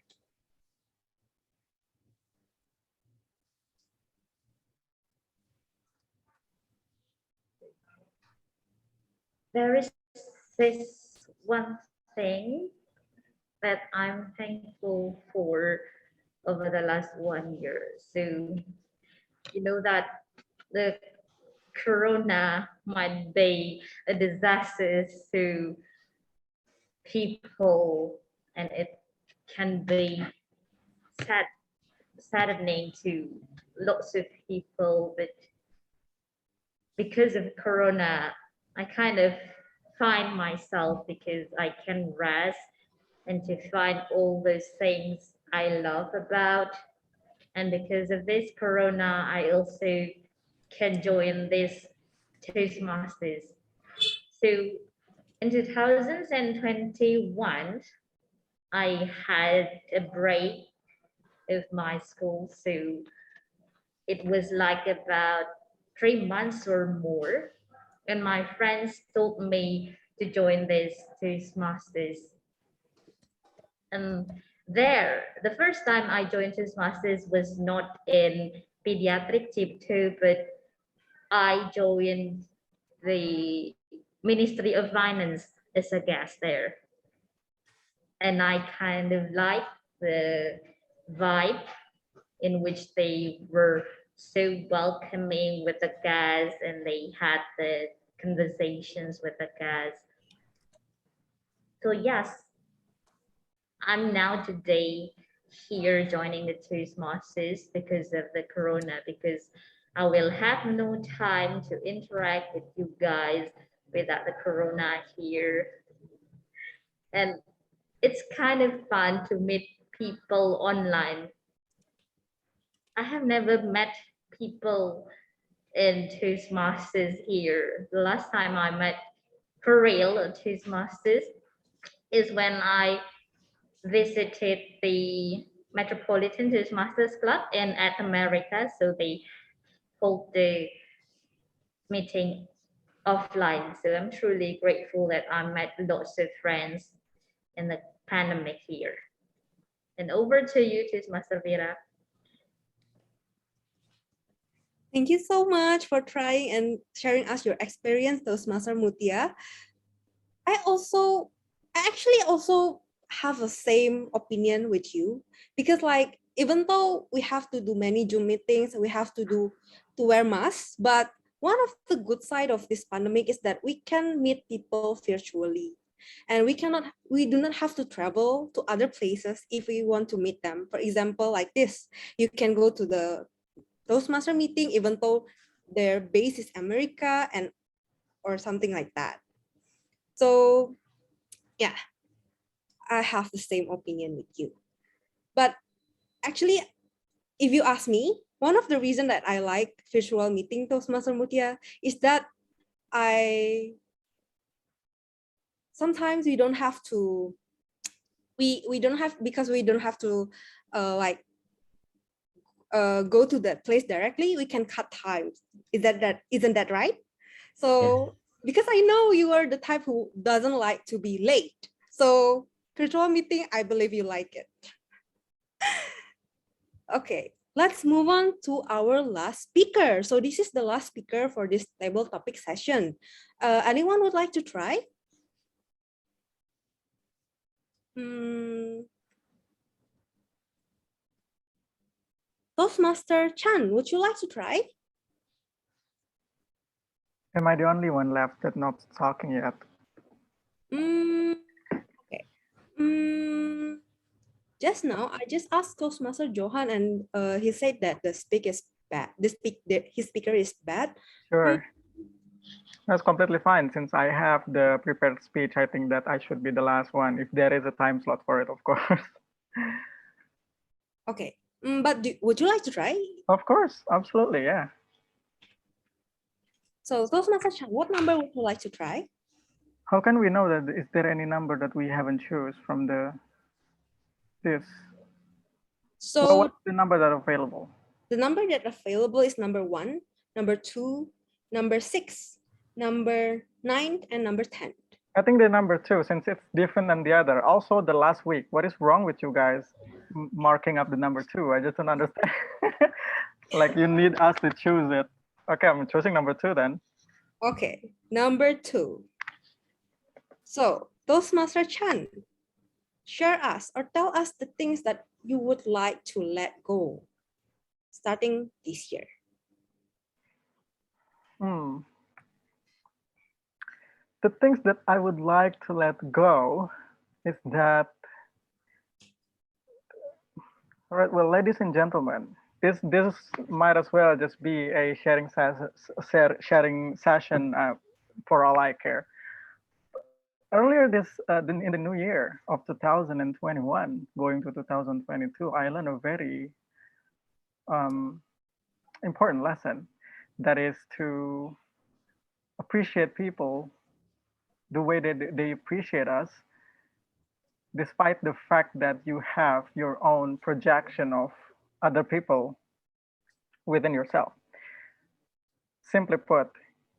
There is this one thing that I'm thankful for over the last 1 year. So, you know that the corona might be a disaster to people, and it can be saddening to lots of people, but because of corona, I kind of find myself because I can rest and to find all those things I love about. And because of this corona, I also can join this Toastmasters. So in 2021, I had a break of my school. So it was like about 3 months or more, and my friends told me to join this Toastmasters. And there, the first time I joined Toastmasters was not in Pediatric Cipto, but I joined the Ministry of Finance as a guest there. And I kind of liked the vibe in which they were so welcoming with the guests, and they had the conversations with the guests. So yes, I'm now today here joining the Toastmasters because of the Corona, because I will have no time to interact with you guys without the Corona here. And it's kind of fun to meet people online. I have never met people in Toastmasters here. The last time I met for real at Toastmasters is when I visited the Metropolitan Toastmasters Club in at America. So they hold the meeting offline. So I'm truly grateful that I met lots of friends in the pandemic here. And over to you, Toastmaster Fira. Thank you so much for trying and sharing us your experience, Toastmaster Mutia. I actually also have the same opinion with you, because like, even though we have to do many Zoom meetings, we have to wear masks, but one of the good side of this pandemic is that we can meet people virtually, and we do not have to travel to other places if we want to meet them. For example, like this, you can go to the Toastmaster meeting even though their base is America or something like that. So yeah, I have the same opinion with you. But actually, if you ask me, one of the reasons that I like virtual meeting, Toastmaster Mutia, is that sometimes we don't have to go to that place directly. We can cut time. Isn't that right? So because I know you are the type who doesn't like to be late, so virtual meeting, I believe you like it. Okay, let's move on to our last speaker. So this is the last speaker for this table topic session. Anyone would like to try? Toastmaster Chan, would you like to try? Am I the only one left that's not talking yet? Okay. Just now, I just asked Toastmaster Johan, and he said that the speak is bad. His speaker is bad. Sure. That's completely fine. Since I have the prepared speech, I think that I should be the last one, if there is a time slot for it, of course. Okay. But would you like to try? Of course, absolutely, yeah. So Toastmaster Chan, what number would you like to try? How can we know that? Is there any number that we haven't choose from this? So well, what's the number that are available? The number that available is number 1, number 2, number 6, number 9, and number 10. I think the number 2, since it's different than the other. Also, the last week, what is wrong with you guys marking up the number 2? I just don't understand. Like, you need us to choose it. Okay, I'm choosing number 2 then. Okay, number 2. So, Toastmaster Chan, share us or tell us the things that you would like to let go starting this year. The things that I would like to let go is that, all right, well, ladies and gentlemen, this might as well just be a sharing session for all I care. Earlier in the new year of 2021, going to 2022, I learned a very important lesson, that is to appreciate people the way that they appreciate us, despite the fact that you have your own projection of other people within yourself. Simply put,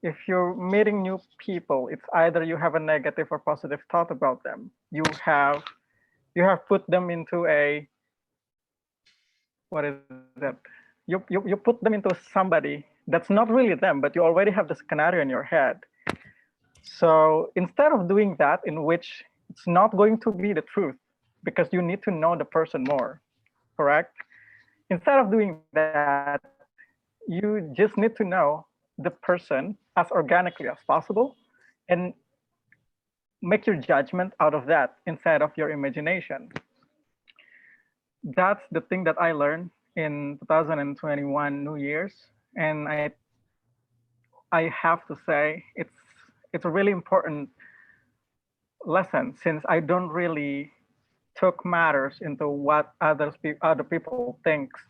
if you're meeting new people, it's either you have a negative or positive thought about them. You have put them into a, what is it? You put them into somebody that's not really them, but you already have the scenario in your head. So instead of doing that, in which it's not going to be the truth, because you need to know the person more, correct? Instead of doing that, you just need to know the person as organically as possible and make your judgment out of that instead of your imagination. That's the thing that I learned in 2021 New Year's, and I have to say it's a really important lesson, since I don't really took matters into what other people thinks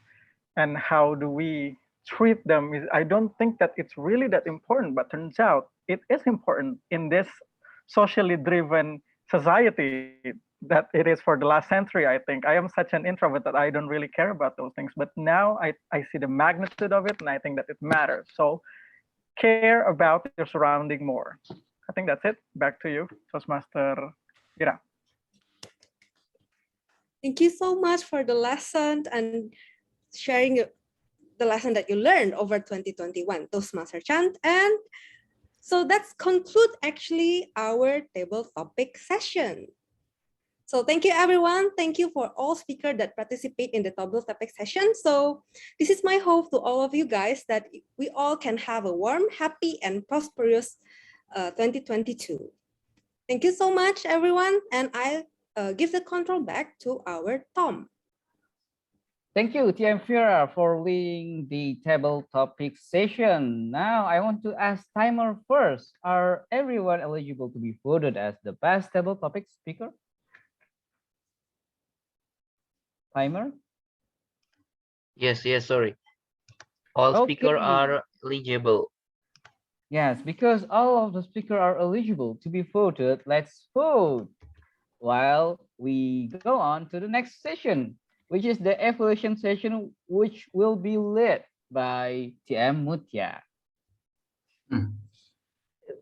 and how do we treat them. I don't think that it's really that important, but turns out it is important in this socially driven society that it is for the last century. I think I am such an introvert that I don't really care about those things, but now I see the magnitude of it, and I think that it matters. So care about your surrounding more. I think that's it. Back to you, Toastmaster Fira. Thank you so much for the lesson and sharing the lesson that you learned over 2021, Toastmaster Chant. And so that's conclude actually our table topic session. So thank you, everyone. Thank you for all speakers that participate in the table topic session. So this is my hope to all of you guys that we all can have a warm, happy, and prosperous 2022. Thank you so much, everyone. And I give the control back to our Tom. Thank you, TM Fira, for leading the table topic session. Now, I want to ask Timer first. Are everyone eligible to be voted as the best table topic speaker? Timer? Yes, sorry. All speakers are eligible. Yes, because all of the speakers are eligible to be voted, let's vote. While we go on to the next session, which is the evaluation session, which will be led by TM Mutia.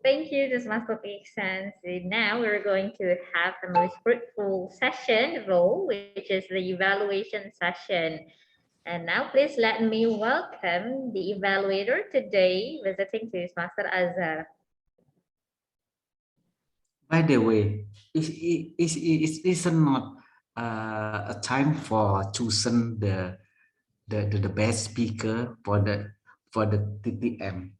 Thank you, Toastmaster Ikhsan. So now we're going to have the most fruitful session role, which is the evaluation session. And now please let me welcome the evaluator today, visiting Toastmaster Azhar. By the way, is not a time for choosing the best speaker for the DTM?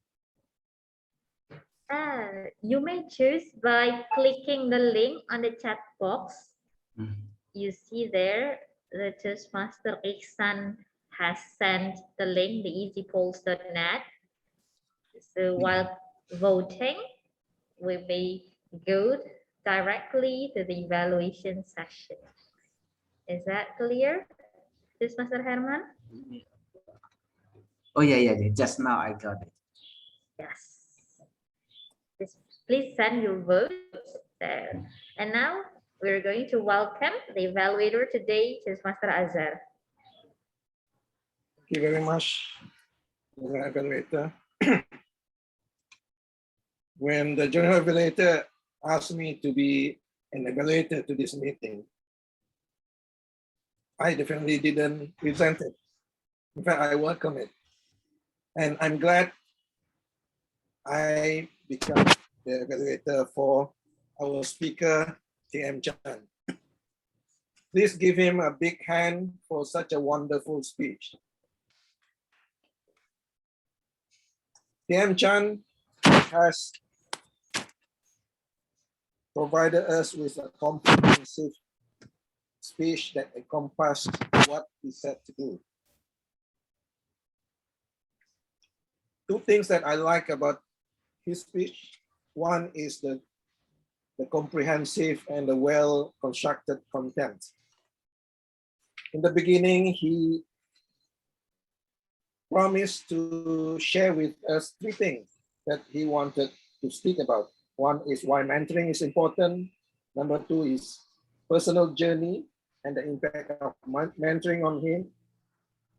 You may choose by clicking the link on the chat box. You see there, the Toastmaster Ikhsan has sent the link, the easypolls.net. So while voting, we may go directly to the evaluation session. Is that clear, Toastmaster Herman? Oh yeah, just now I got it. Yes. Just please send your votes there. And now we're going to welcome the evaluator today, Toastmaster Azhar. Thank you very much, Evaluator. When the General Evaluator asked me to be an evaluator to this meeting, I definitely didn't resent it. In fact, I welcome it. And I'm glad I become the evaluator for our speaker, TM Chan. Please give him a big hand for such a wonderful speech. TM Chan has provided us with a comprehensive speech that encompasses what he said to do. Two things that I like about his speech. One is the comprehensive and the well-constructed content. In the beginning, he promised to share with us three things that he wanted to speak about. One is why mentoring is important. Number two is personal journey and the impact of mentoring on him.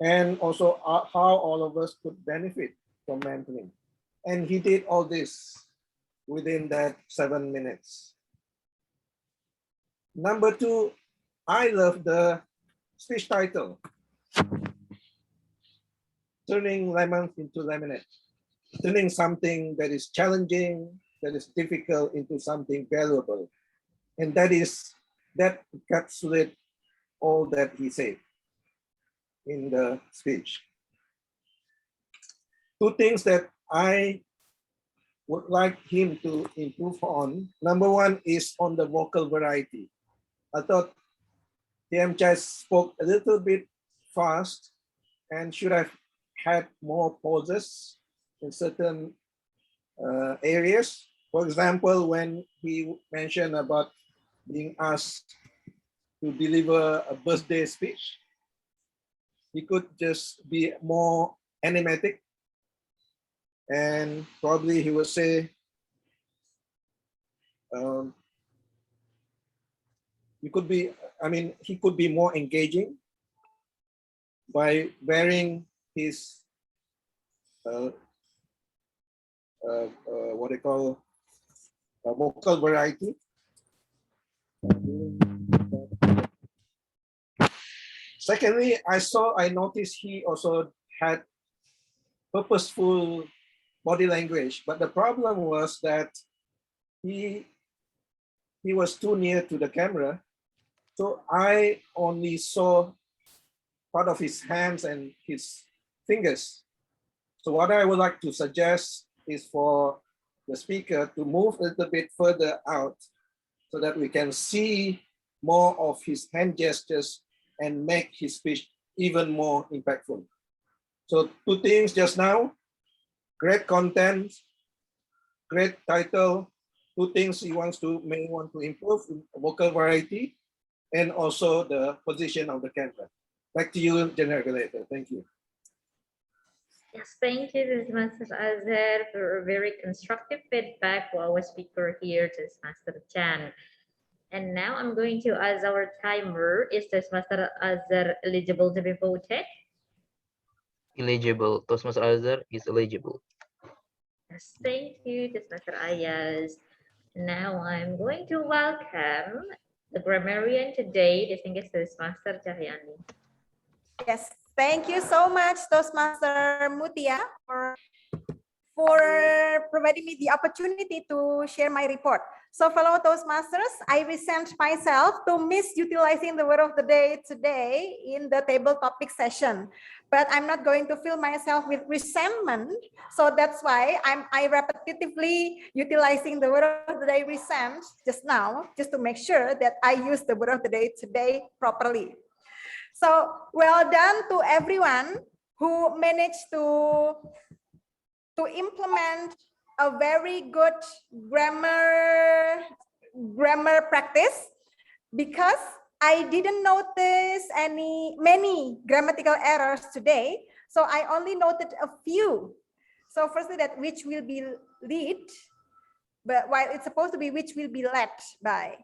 and also how all of us could benefit from mentoring. And he did all this within that 7 minutes. Number 2, I love the speech title, Turning Lemons into Lemonade, turning something that is challenging, that is difficult into something valuable. And that encapsulates all that he said in the speech. 2 things that I would like him to improve on. Number 1 is on the vocal variety. I thought DTM Cay spoke a little bit fast and should have had more pauses in certain areas. For example, when he mentioned about being asked to deliver a birthday speech, he could just be more animatic, and probably he would say, he could be more engaging by varying his what they call vocal variety. Secondly, I noticed he also had purposeful body language, but the problem was that he was too near to the camera, so I only saw part of his hands and his fingers. So what I would like to suggest is for the speaker to move a little bit further out so that we can see more of his hand gestures and make his speech even more impactful. So 2 things just now: great content, great title. 2 things he may want to improve: vocal variety and also the position of the camera. Back to you, General Regulator. Thank you. Yes, thank you, Master Azhar, for very constructive feedback for our speaker here, Master Chan. And now I'm going to ask our timer, is Master Azhar eligible to be voted? Eligible. Toastmaster Azhar is eligible. Yes, thank you, Master Ayyasy. Now I'm going to welcome the grammarian today, distinguished Toastmaster Cahyani. Yes, thank you so much, Toastmaster Mutia, for providing me the opportunity to share my report. So fellow Toastmasters, I resent myself to misutilizing the word of the day today in the table topic session, but I'm not going to fill myself with resentment. So that's why I repetitively utilizing the word of the day resent just now, just to make sure that I use the word of the day today properly. So well done to everyone who managed to implement a very good grammar practice, because I didn't notice many grammatical errors today. So I only noted a few. So firstly, that which will be lead, but while it's supposed to be which will be led by.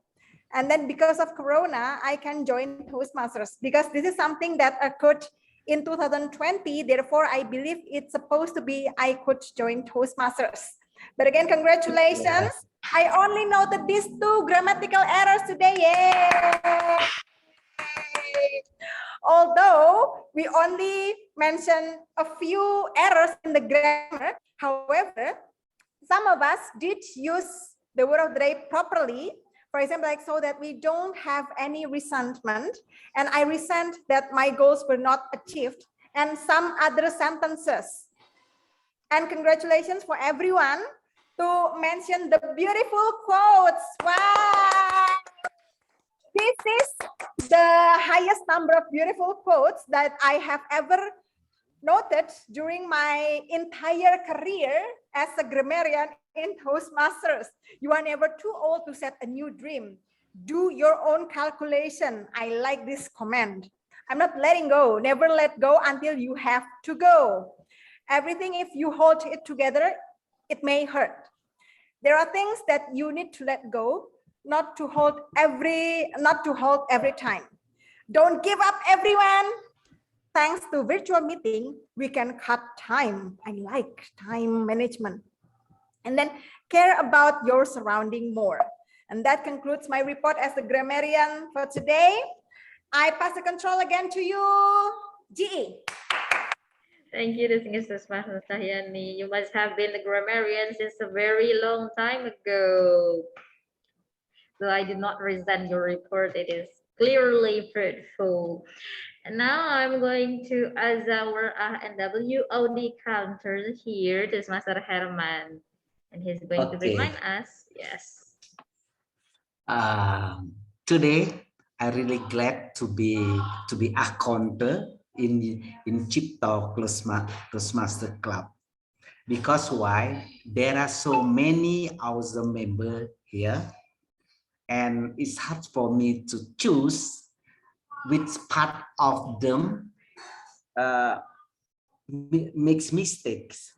And then because of Corona, I can join Toastmasters because this is something that occurred in 2020. Therefore, I believe it's supposed to be I could join Toastmasters. But again, congratulations. I only noted these 2 grammatical errors today. Yay! Although we only mentioned a few errors in the grammar, however, some of us did use the word of the day properly. For example, like so that we don't have any resentment, and I resent that my goals were not achieved, and some other sentences. And congratulations for everyone to mention the beautiful quotes. Wow! This is the highest number of beautiful quotes that I have ever noted during my entire career as a grammarian in Toastmasters. You are never too old to set a new dream. Do your own calculation. I like this comment. I'm not letting go. Never let go until you have to go. Everything, if you hold it together, it may hurt. There are things that you need to let go, not to hold every time. Don't give up, everyone. thanks to virtual meeting, we can cut time. I like time management. And then care about your surrounding more. And that concludes my report as the grammarian for today. I pass the control again to you, GE. Thank you, Distinguished Toastmaster Cahyani. You must have been a grammarian since a very long time ago. So I do not resent your report. It is clearly fruitful. And now I'm going to ask our Ah&Wod counter here, Toastmaster Herman. And he's going to remind us, yes. Today, I'm really glad to be a counter in Cipto Toastmaster Club. Because why? There are so many awesome members here, and it's hard for me to choose which part of them makes mistakes.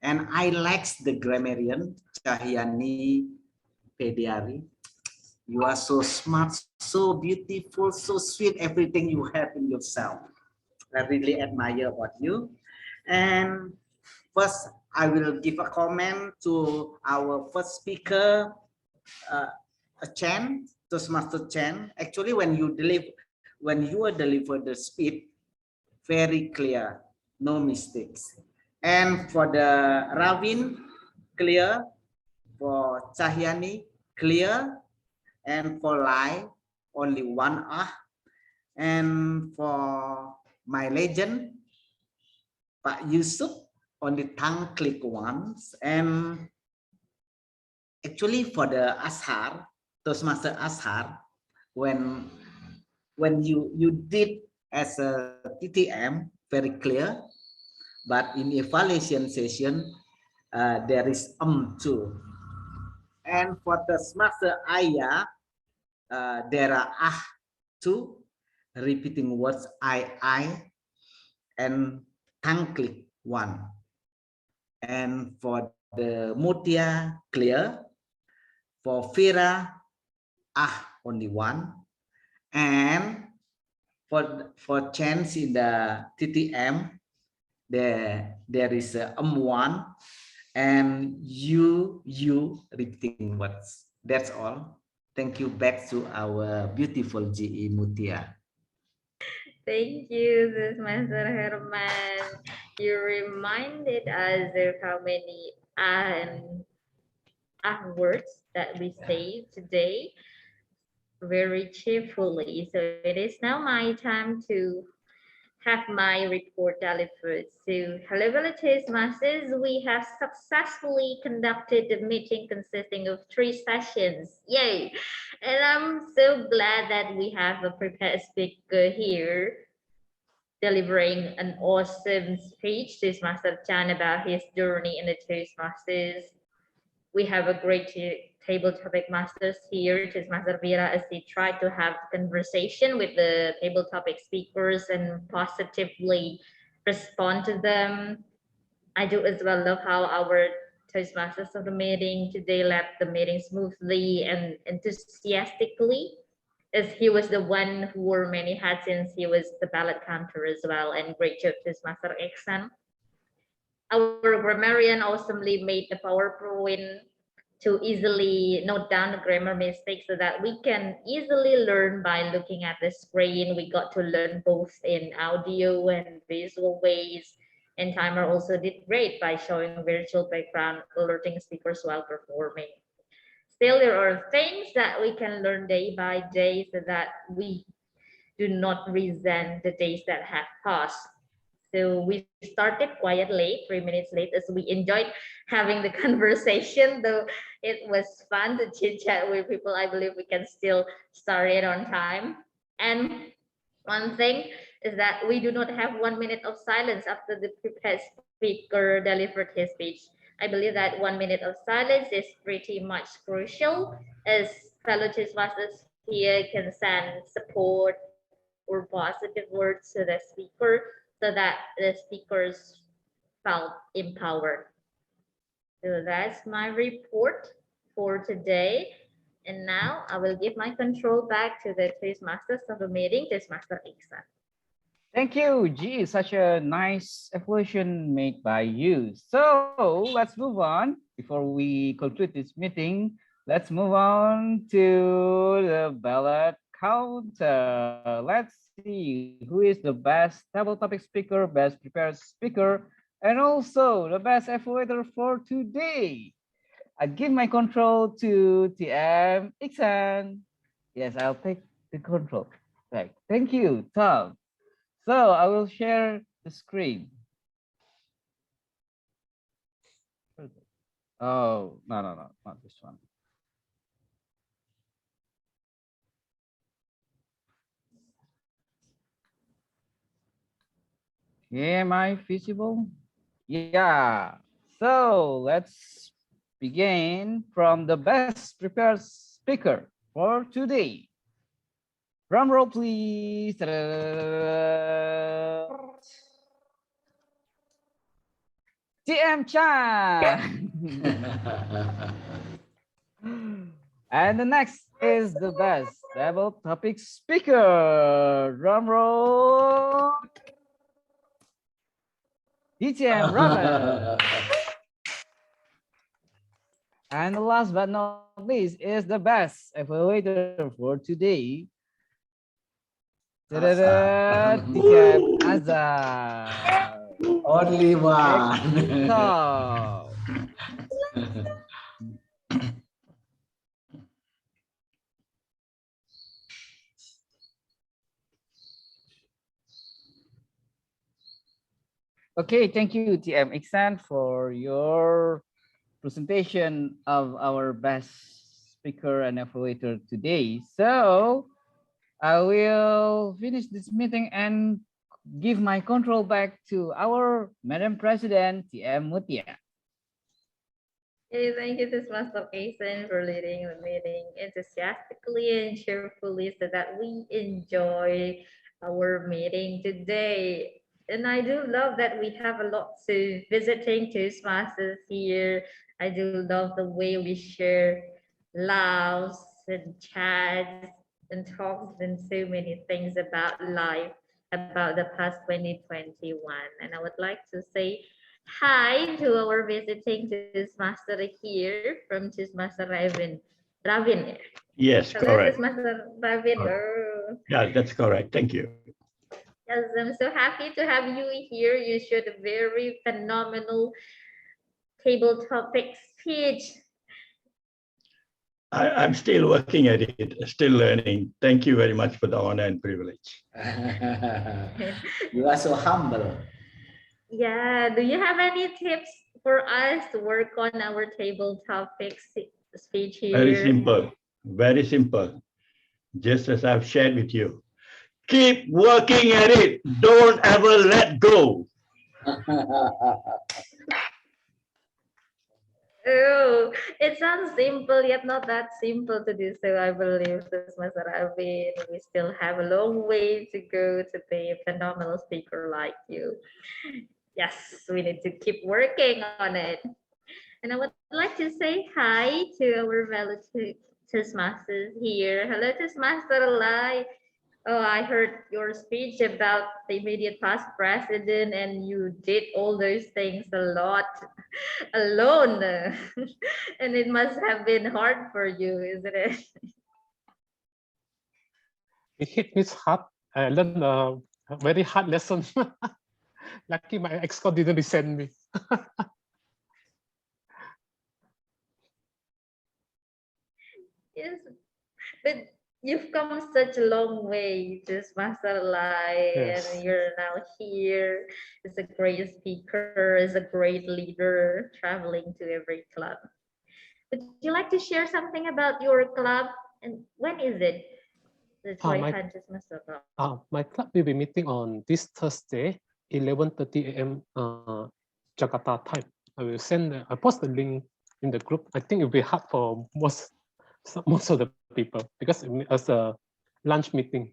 And I like the grammarian, Cahyani, Pediatric. You are so smart, so beautiful, so sweet, everything you have in yourself. I really admire about you. And first, I will give a comment to our first speaker, Chen, Toastmaster Chen. Actually, when you deliver the speech, very clear, no mistakes. And for the Ravn, clear. For Cahyani, clear. And for Lai, only one ah. And for my legend, Pak Yusuf, only tongue click once. And actually for the Azhar, Toastmaster Azhar, when you did as a DTM, very clear, but in evaluation session, there is too. And for Toastmaster Ayyasy, there are too, repeating words I, and tongue click one. And for the Mutia, clear. For Fira, only one. And for chance in the DTM, there is one, and you repeating words. That's all. Thank you. Back to our beautiful GE Mutia. Thank you, Toastmaster Herman. You reminded us of how many words that we say today very cheerfully. So it is now my time to have my report delivered. So hello, Toastmasters. We have successfully conducted the meeting consisting of 3 sessions. Yay! And I'm so glad that we have a prepared speaker here delivering an awesome speech to Toastmaster Chan about his journey in the Toastmasters. We have a great table topic masters here, Toastmaster Fira, as they try to have conversation with the table topic speakers and positively respond to them. I do as well love how our Toastmasters of the meeting today led the meeting smoothly and enthusiastically, as he was the one who wore many hats since he was the ballot counter as well. And great job, Toastmaster Ikhsan. Our grammarian awesomely made the PowerPoint to easily note down the grammar mistakes so that we can easily learn by looking at the screen. We got to learn both in audio and visual ways. And Timer also did great by showing virtual background, alerting speakers while performing. Still, there are things that we can learn day by day so that we do not resent the days that have passed. So we started quite late, 3 minutes late, as we enjoyed having the conversation, though it was fun to chit chat with people. I believe we can still start it on time. And one thing is that we do not have 1 minute of silence after the prepared speaker delivered his speech. I believe that 1 minute of silence is pretty much crucial, as fellow Toastmasters here can send support or positive words to the speaker so that the speakers felt empowered. So that's my report for today. And now I will give my control back to the Toastmasters of the meeting, Toastmaster Ikhsan. Thank you, G. Such a nice evaluation made by you. So let's move on. Before we conclude this meeting, let's move on to the ballot counter. Let's see who is the best table topic speaker, best prepared speaker, and also the best evaluator for today. I give my control to TM Ikhsan. Yes, I'll take the control. Right. Thank you, Tom. So I will share the screen. Oh, no, not this one. Am I visible? Yeah. So let's begin from the best prepared speaker for today. Drum roll, please. TM Chan. And the next is the best table topic speaker. Drum roll. DTM Ravn. And the last but not least is the best evaluator for today. DTM Azhar. Only one. So, okay, thank you, TM Ikhsan, for your presentation of our best speaker and evaluator today. So I will finish this meeting and give my control back to our Madam President, TM Mutia. Okay, thank you to Master Ikhsan for leading the meeting enthusiastically and cheerfully so that we enjoy our meeting today. And I do love that we have a lot of visiting Toastmasters here. I do love the way we share laughs and chats and talks and so many things about life, about the past 2021. And I would like to say hi to our visiting Toastmaster here from Toastmaster Ravn. Yes, Hello, correct. Toastmaster Ravn. Correct. Oh. Yeah, that's correct. Thank you. Yes, I'm so happy to have you here. You showed a very phenomenal table topic speech. I'm still working at it, still learning. Thank you very much for the honor and privilege. You are so humble. Yeah, do you have any tips for us to work on our table topic speech here? Very simple, very simple. Just as I've shared with you. Keep working at it. Don't ever let go. Oh, it sounds simple, yet not that simple to do so. I believe this Master Ravn. We still have a long way to go to be a phenomenal speaker like you. Yes, we need to keep working on it. And I would like to say hi to our fellow Toastmasters here. Hello, Toastmaster Lai. Oh, I heard your speech about the immediate past president, and you did all those things a lot alone. And it must have been hard for you, isn't it? It hit me hard. I learned a very hard lesson. Lucky my ex-co didn't resent me. Yes, but you've come such a long way, just Master Lai, Yes. and you're now here as a great speaker, as a great leader, traveling to every club. Would you like to share something about your club, and when is it? The Master Club. My club will be meeting on this Thursday, 11:30 a.m. Jakarta time. I will I post the link in the group. I think it will be hard for most of the people because it's a lunch meeting.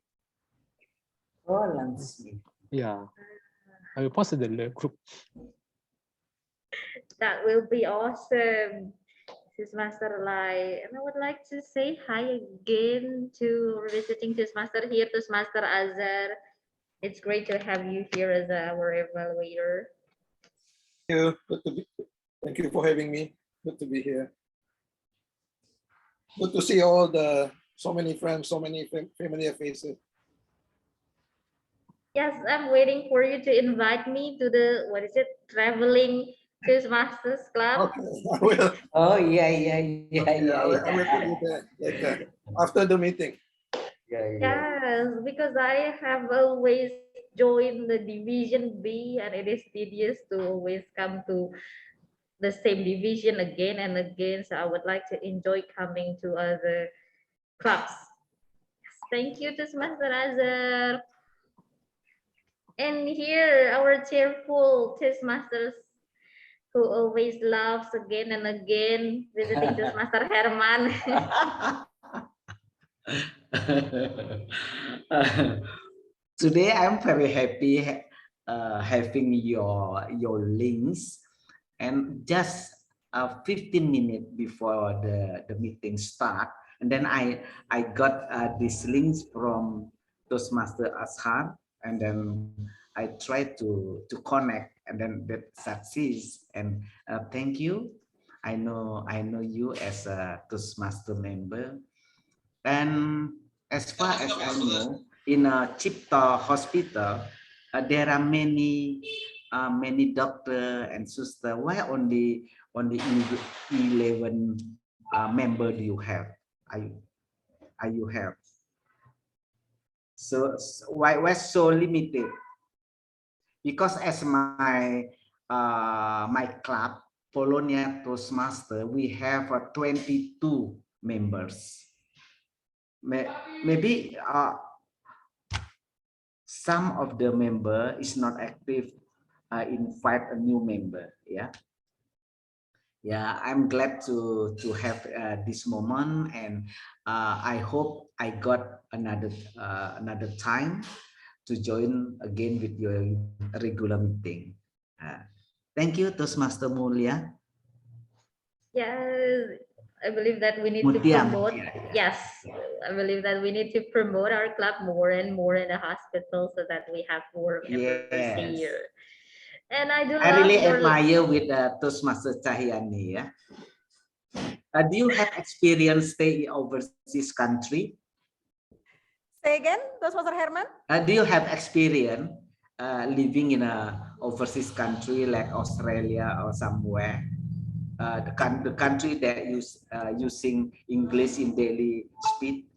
Oh, lunch meeting. Yeah, I will post it in the group. That will be awesome. This is Master Lai, and I would like to say hi again to visiting this Master here, to Master Azhar It's great to have you here as our evaluator. Thank you for having me. Good to be here. Good to see so many friends, so many familiar faces. Yes, I'm waiting for you to invite me to the, traveling Toastmasters Club. Okay, I will. Oh, yeah. I will put you there later after the meeting. Yes, because I have always joined the division B, and it is tedious to always come to the same division again and again. So I would like to enjoy coming to other clubs. Thank you, Toastmaster Azhar. And here, our cheerful Toastmasters who always loves again and again visiting Toastmaster Herman. Today I'm very happy having your links, and just 15 minutes before the meeting start, and then I got these links from Toastmaster Azhar, and then I tried to connect, and then that succeeds. And thank you. I know you as a Toastmaster member. And as far as I know, in a Cipto hospital, there are many doctor and sister. Why only 11 member do you have? Are you have? So why so limited? Because as my club, Polonia Toastmaster, we have 22 members. Maybe some of the member is not active. Invite a new member. I'm glad to have this moment, and I hope I got another time to join again with your regular meeting. Thank you, Toastmaster Mulia. Yes, I believe that we need to Mutia. promote. Yes, I believe that we need to promote our club more and more in the hospital so that we have more members here. And I really admire with Toastmaster Cahyani. Do you have experience stay overseas country? Say again, Toastmaster Herman? Do you have experience living in a overseas country like Australia or somewhere? The country that using English in daily speak?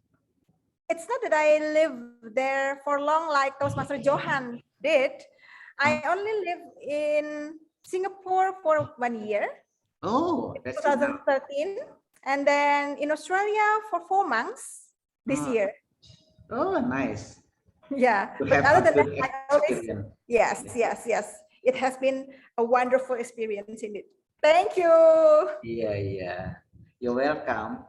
It's not that I live there for long like Toastmaster Johan did. I only live in Singapore for 1 year. Oh, that's 2013. And then in Australia for 4 months this year. Oh, nice. Yeah, but other than that, I always, yes. It has been a wonderful experience indeed. Thank you. Yeah. You're welcome.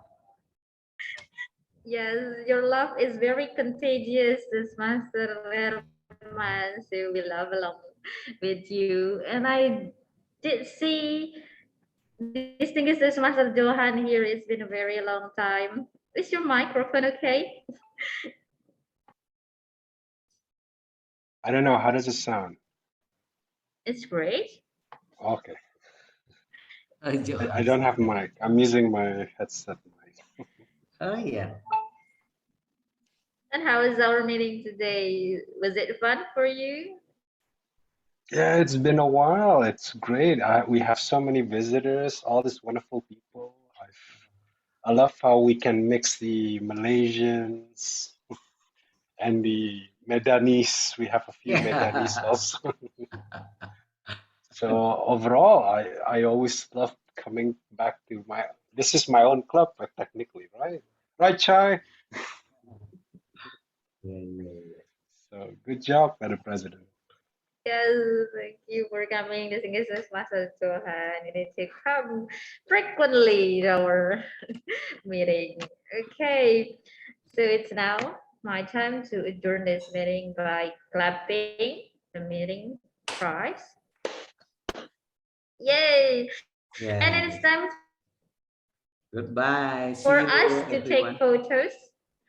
Yes, your love is very contagious, this Master Herman. So we love along with you. And I did see distinguished Master Johan here. It's been a very long time. Is your microphone okay? I don't know. How does it sound? It's great. Okay. I don't have mic. I'm using my headset mic. Oh, yeah. And how is our meeting today? Was it fun for you? Yeah, it's been a while. It's great. We have so many visitors, all these wonderful people. I love how we can mix the Malaysians and the Medanese. We have a few Medanese also. So overall, I always love coming back to this is my own club, but technically, right? Right, Chai? Yeah. So good job, Madam President. Yes, thank you for coming. Distinguished Master Johan. You need to come frequently to our meeting. Okay, so it's now my time to adjourn this meeting by clapping the meeting prize. Yay! Yeah. And it's time Goodbye. for us to take photos.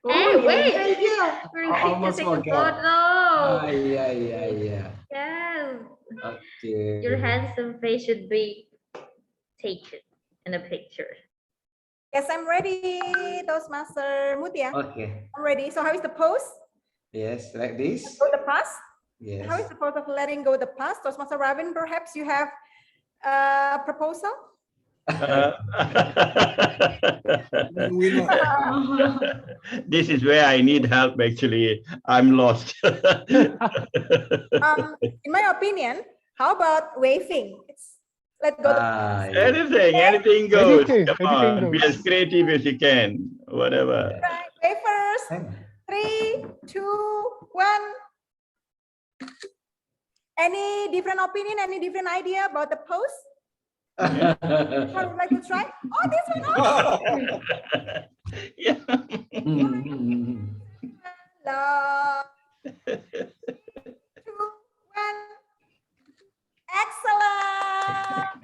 Oh, Hey, wait! Yeah. We're going to take a photo. Oh, Yeah. yes. Okay. Your handsome face should be taken in a picture. Yes, I'm ready, Toastmaster Mutia. Okay. I'm ready. So how is the pose? Yes, like this. Go the past. Yes. How is the pose of letting go the past? Toastmaster Ravn, perhaps you have a proposal? This is where I need help, actually. I'm lost. In my opinion, how about waving? Let's go. Anything goes. Anything Come on, be goes. as creative as you can. Whatever. Right, wave first. 3, 2, 1. Any different opinion? Any different idea about the pose? Would like to try? Oh, this one. Oh. Yeah. Love. 2, 1. Excellent.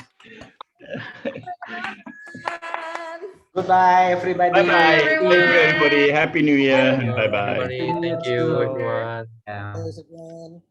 Goodbye, everybody. Bye bye. Thank you, everybody. Happy New Year. Bye bye. Everybody, thank you, everyone. Yeah. Yes, again.